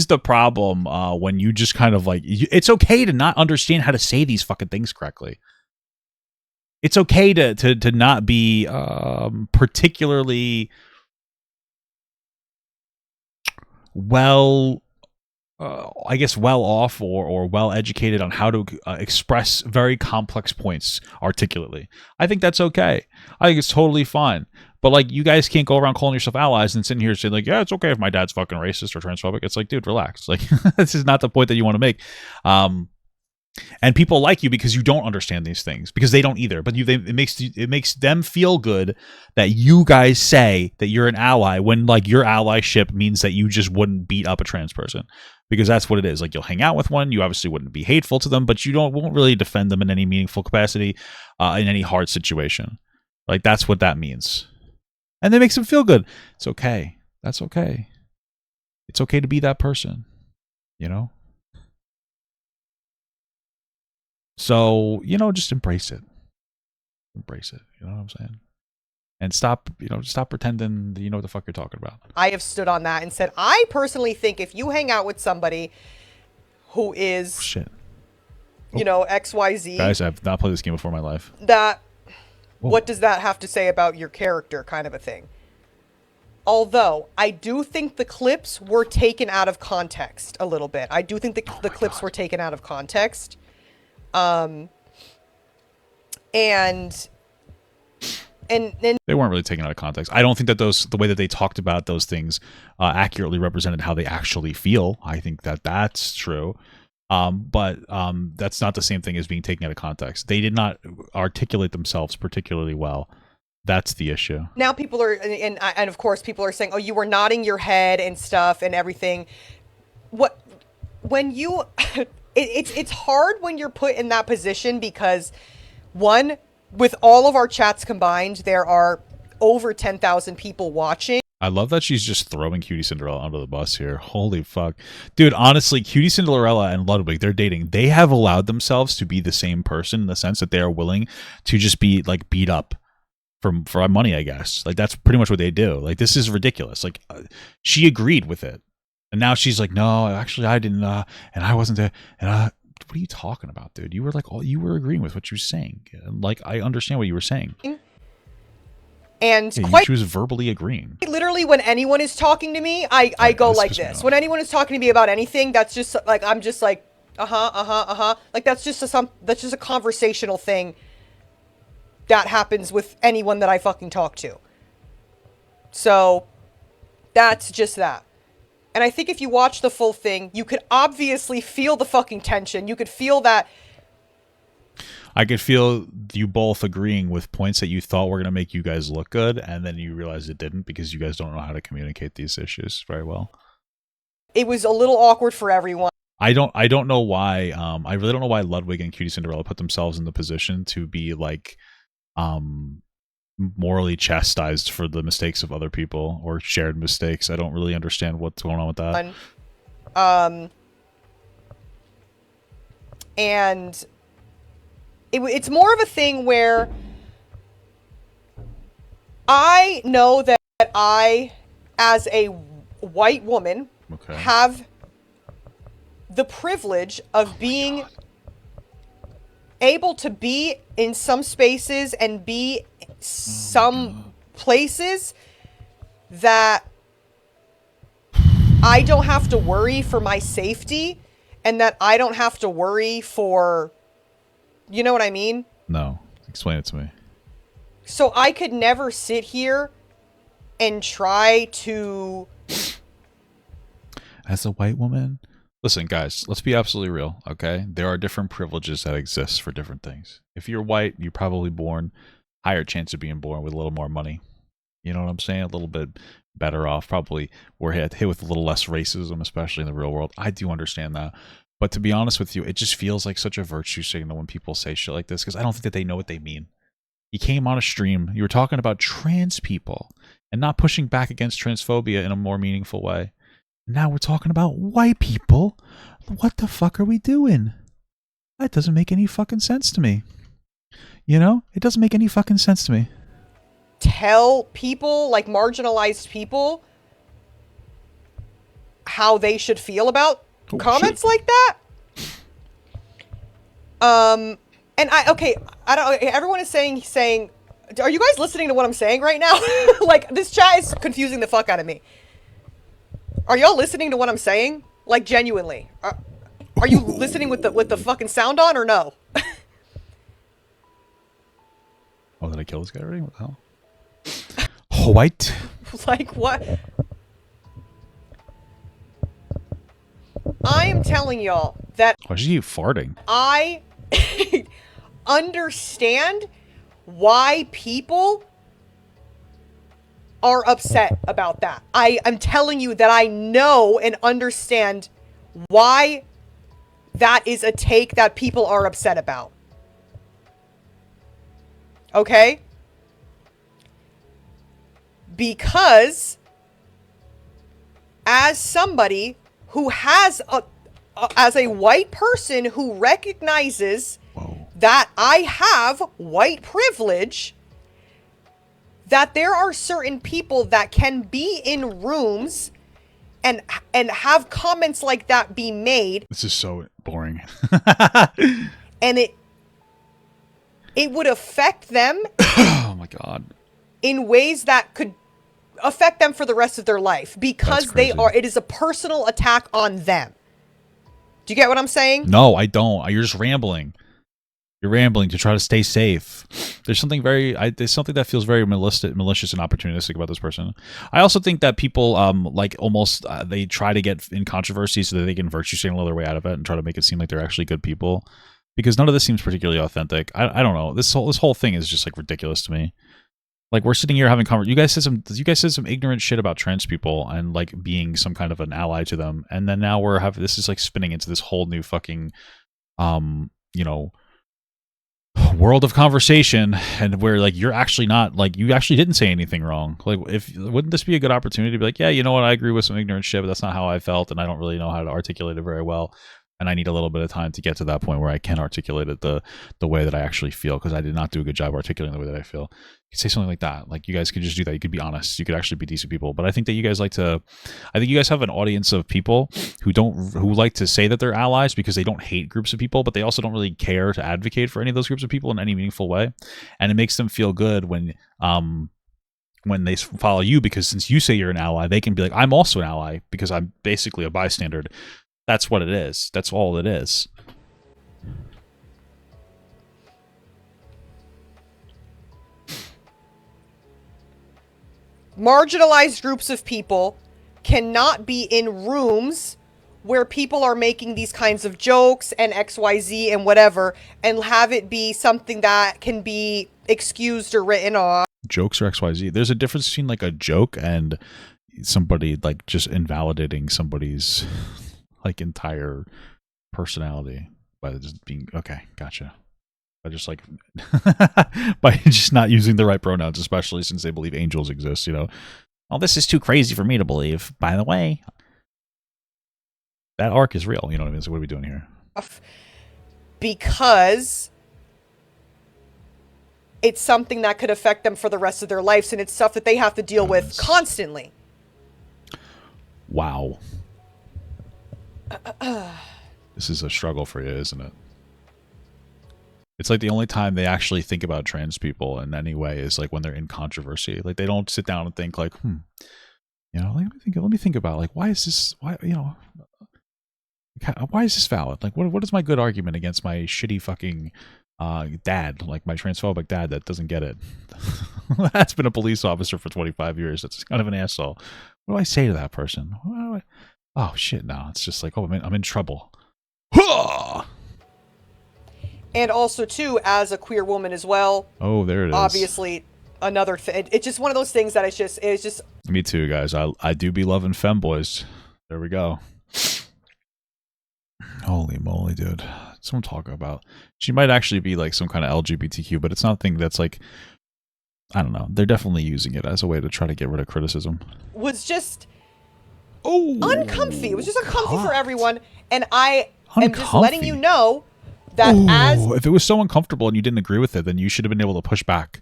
the problem when you just kind of like. It's okay to not understand how to say these fucking things correctly. It's okay to not be particularly well. I guess well off or well educated on how to express very complex points articulately. I think that's okay. I think it's totally fine. But like, you guys can't go around calling yourself allies and sitting here saying like, yeah, it's okay if my dad's fucking racist or transphobic. It's like, dude, relax. Like, this is not the point that you want to make. And people like you because you don't understand these things, because they don't either. But it makes them feel good that you guys say that you're an ally when like your allyship means that you just wouldn't beat up a trans person, because that's what it is. Like, you'll hang out with one, you obviously wouldn't be hateful to them, but you won't really defend them in any meaningful capacity in any hard situation. Like, that's what that means, and that makes them feel good. It's okay. That's okay. It's okay to be that person, you know. So, you know, just embrace it. Embrace it. You know what I'm saying? And stop pretending that you know what the fuck you're talking about. I have stood on that and said, I personally think if you hang out with somebody who is, you know, XYZ. Guys, I've not played this game before in my life. That, what does that have to say about your character, kind of a thing? Although, I do think the clips were taken out of context a little bit. I do think the clips were taken out of context. And they weren't really taken out of context. I don't think that the way that they talked about those things accurately represented how they actually feel. I think that that's true. But that's not the same thing as being taken out of context. They did not articulate themselves particularly well. That's the issue. Now people are, and of course people are saying, oh, you were nodding your head and stuff and everything. When you, it's hard when you're put in that position because, one, with all of our chats combined, there are over 10,000 people watching. I love that she's just throwing QTCinderella under the bus here. Holy fuck. Dude, honestly, QTCinderella and Ludwig, they're dating. They have allowed themselves to be the same person in the sense that they are willing to just be, like, beat up for money, I guess. Like, that's pretty much what they do. Like, this is ridiculous. Like, she agreed with it. And now she's like, no, actually, I didn't, and I wasn't there. And what are you talking about, dude? You were like, you were agreeing with what you were saying. Like, I understand what you were saying. And she was verbally agreeing. Literally, when anyone is talking to me, I go like this. When anyone is talking to me about anything, that's just like, I'm just like, like that's just a conversational thing that happens with anyone that I fucking talk to. So that's just that. And I think if you watch the full thing, you could obviously feel the fucking tension. You could feel that. I could feel you both agreeing with points that you thought were going to make you guys look good, and then you realized it didn't because you guys don't know how to communicate these issues very well. It was a little awkward for everyone. I don't know why. I really don't know why Ludwig and QTCinderella put themselves in the position to be like, morally chastised for the mistakes of other people or shared mistakes. I don't really understand what's going on with that. And it's more of a thing where I know that I, as a white woman, have the privilege of being able to be in some spaces and be some places that I don't have to worry for my safety, and that I don't have to worry for, you know what I mean? No. Explain it to me. So I could never sit here and try to... As a white woman? Listen, guys, let's be absolutely real, okay? There are different privileges that exist for different things. If you're white, you're probably born, higher chance of being born with a little more money. You know what I'm saying? A little bit better off. Probably we're hit with a little less racism, especially in the real world. I do understand that. But to be honest with you, it just feels like such a virtue signal when people say shit like this, because I don't think that they know what they mean. You came on a stream, you were talking about trans people and not pushing back against transphobia in a more meaningful way. Now we're talking about white people. What the fuck are we doing? That doesn't make any fucking sense to me. You know? It doesn't make any fucking sense to me. Tell people, like marginalized people, how they should feel about comments like that. And I don't. Everyone is saying. Are you guys listening to what I'm saying right now? Like, this chat is confusing the fuck out of me. Are y'all listening to what I'm saying? Like, genuinely. Are you listening with the fucking sound on or no? Oh, did I kill this guy already? What the hell? White. Like, what? I am telling y'all that... Why is you farting? I understand why people are upset about that. I'm telling you that I know and understand why that is a take that people are upset about. Okay? Because as somebody who has as a white person who recognizes that I have white privilege, that there are certain people that can be in rooms and have comments like that be made. This is so boring. And it would affect them. Oh my god. In ways that could affect them for the rest of their life, because it is a personal attack on them. Do you get what I'm saying? No, I don't. You're just rambling. You're rambling to try to stay safe. There's something there's something that feels very malicious and opportunistic about this person. I also think that people like almost they try to get in controversy so that they can virtue signal their way out of it and try to make it seem like they're actually good people, because none of this seems particularly authentic. I don't know. This whole thing is just like ridiculous to me. Like, we're sitting here having you guys said some ignorant shit about trans people and like being some kind of an ally to them, and then now we're having this is like spinning into this whole new fucking you know, world of conversation, and where like you're actually not, like, you actually didn't say anything wrong. Like, wouldn't this be a good opportunity to be like, yeah, you know what, I agree with some ignorant shit, but that's not how I felt, and I don't really know how to articulate it very well, and I need a little bit of time to get to that point where I can articulate it the way that I actually feel, because I did not do a good job articulating the way that I feel. You could say something like that. Like, you guys could just do that. You could be honest. You could actually be decent people. But I think that you guys I think you guys have an audience of people who like to say that they're allies because they don't hate groups of people, but they also don't really care to advocate for any of those groups of people in any meaningful way. And it makes them feel good when they follow you, because since you say you're an ally, they can be like, I'm also an ally because I'm basically a bystander. That's what it is. That's all it is. Marginalized groups of people cannot be in rooms where people are making these kinds of jokes and XYZ and whatever, and have it be something that can be excused or written off. Jokes or XYZ. There's a difference between like a joke and somebody like just invalidating somebody's like entire personality by just being okay. Gotcha. By just like by just not using the right pronouns, especially since they believe angels exist. You know, oh, this is too crazy for me to believe. By the way, that arc is real. You know what I mean? So what are we doing here? Because it's something that could affect them for the rest of their lives, and it's stuff that they have to deal with constantly. Wow. This is a struggle for you, isn't it? It's like the only time they actually think about trans people in any way is like when they're in controversy. Like they don't sit down and think like, you know, let me think about like why is this valid? Like what is my good argument against my shitty fucking dad, like my transphobic dad that doesn't get it? That's been a police officer for 25 years. That's kind of an asshole. What do I say to that person? Oh shit, no. It's just like, I'm in trouble. And also, too, as a queer woman as well. Oh, there it is. Obviously, another thing. It's just one of those things that it's just. Me too, guys. I do be loving femboys. There we go. Holy moly, dude. That's what I'm talking about. She might actually be like some kind of LGBTQ, but it's nothing that's like, I don't know. They're definitely using it as a way to try to get rid of criticism. Was just uncomfy. It was just uncomfy for everyone. And I am just letting you know that if it was so uncomfortable and you didn't agree with it, then you should have been able to push back.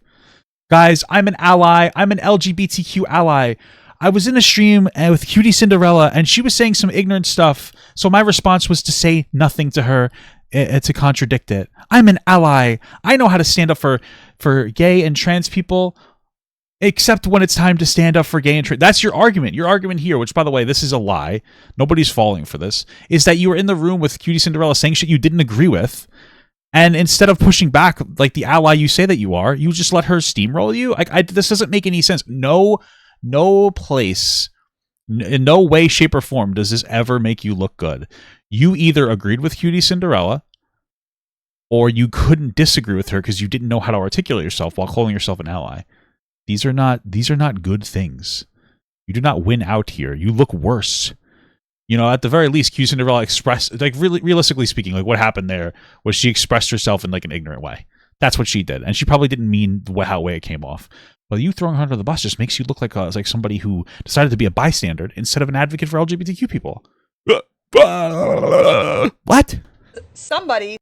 Guys, I'm an ally. I'm an LGBTQ ally. I was in a stream with QTCinderella and she was saying some ignorant stuff. So my response was to say nothing to her to contradict it. I'm an ally. I know how to stand up for gay and trans people, except when it's time to stand up for gay and trans. That's your argument. Your argument here, which by the way, this is a lie. Nobody's falling for this, is that you were in the room with QTCinderella saying shit you didn't agree with. And instead of pushing back like the ally you say that you are, you just let her steamroll you. This doesn't make any sense. No place, in no way, shape, or form does this ever make you look good. You either agreed with QTCinderella, or you couldn't disagree with her because you didn't know how to articulate yourself while calling yourself an ally. These are not good things. You do not win out here. You look worse. You know, at the very least, QTCinderella expressed, like, really, realistically speaking, like, what happened there was she expressed herself in, like, an ignorant way. That's what she did. And she probably didn't mean how way it came off. But you throwing her under the bus just makes you look like somebody who decided to be a bystander instead of an advocate for LGBTQ people. What? Somebody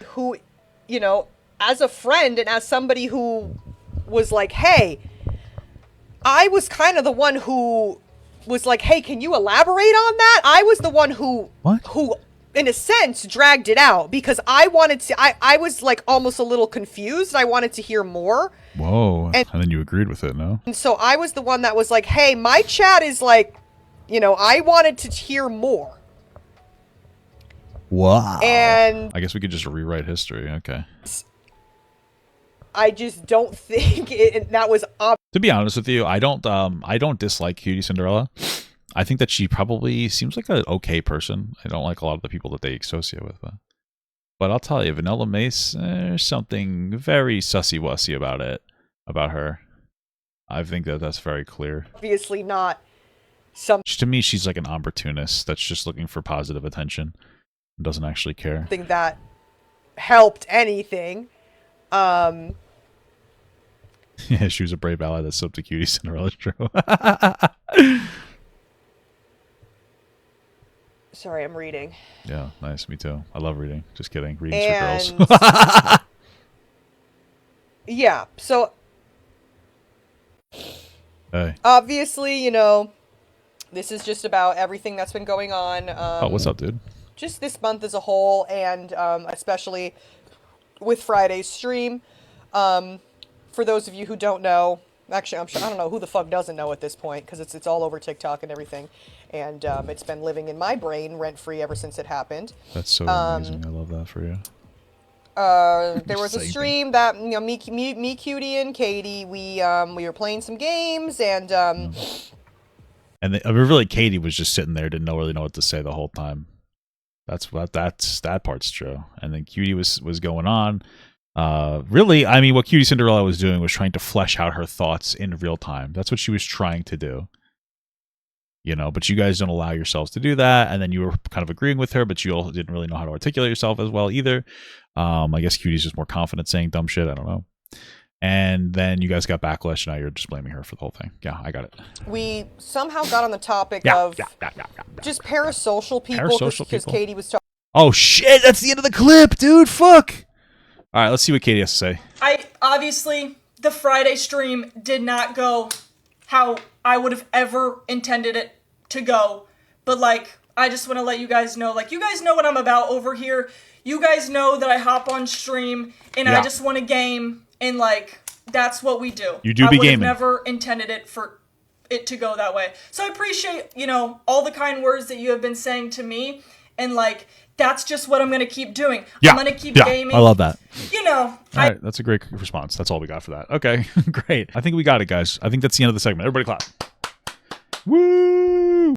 who, you know, as a friend and as somebody who was like, hey, I was kind of the one who was like, hey, can you elaborate on that? I was the one who in a sense dragged it out because I wanted to, I was like almost a little confused. I wanted to hear more. Whoa. And then you agreed with it, no? And so I was the one that was like, hey, my chat is like, you know, I wanted to hear more. Wow. And I guess we could just rewrite history. Okay. I just don't think that was obvious. To be honest with you, I don't dislike QTCinderella. I think that she probably seems like an okay person. I don't like a lot of the people that they associate with, but I'll tell you, VanillaMace, there's something very sussy-wussy about her. I think that's very clear. Obviously not something. To me, she's like an opportunist that's just looking for positive attention and doesn't actually care. Something that helped anything. Yeah, she was a brave ally that slipped to QTCinderella. True. Sorry, I'm reading. Yeah, nice. Me too. I love reading. Just kidding. Reading's for girls. Yeah, so hey. Obviously, you know, this is just about everything that's been going on. Oh, what's up, dude? Just this month as a whole, and especially with Friday's stream. For those of you who don't know, actually, I don't know who the fuck doesn't know at this point, because it's all over TikTok and everything, and it's been living in my brain rent-free ever since it happened. That's so amazing. I love that for you. There was a stream that, you know, me, Cutie, and Katie, we were playing some games, and really, Katie was just sitting there, didn't really know what to say the whole time. That part's true. And then Cutie was going on. Really, I mean, what QTCinderella was doing was trying to flesh out her thoughts in real time. That's what she was trying to do. You know, but you guys don't allow yourselves to do that, and then you were kind of agreeing with her, but you all didn't really know how to articulate yourself as well either. I guess Cutie's just more confident saying dumb shit, I don't know. And then you guys got backlash, and now you're just blaming her for the whole thing. Yeah, I got it. We somehow got on the topic of just parasocial people, because Katie was talking. Oh shit, that's the end of the clip, dude, fuck! Alright, let's see what Katie has to say. Obviously, the Friday stream did not go how I would have ever intended it to go. But, like, I just want to let you guys know, like, you guys know what I'm about over here. You guys know that I hop on stream and I just want to game, and like, that's what we do. You do be gaming. I would have never intended it for it to go that way. So I appreciate, you know, all the kind words that you have been saying to me, and like, that's just what I'm going to keep doing. I'm going to keep gaming. I love that. You know. All right, that's a great response. That's all we got for that. Okay, great. I think we got it, guys. I think that's the end of the segment. Everybody clap.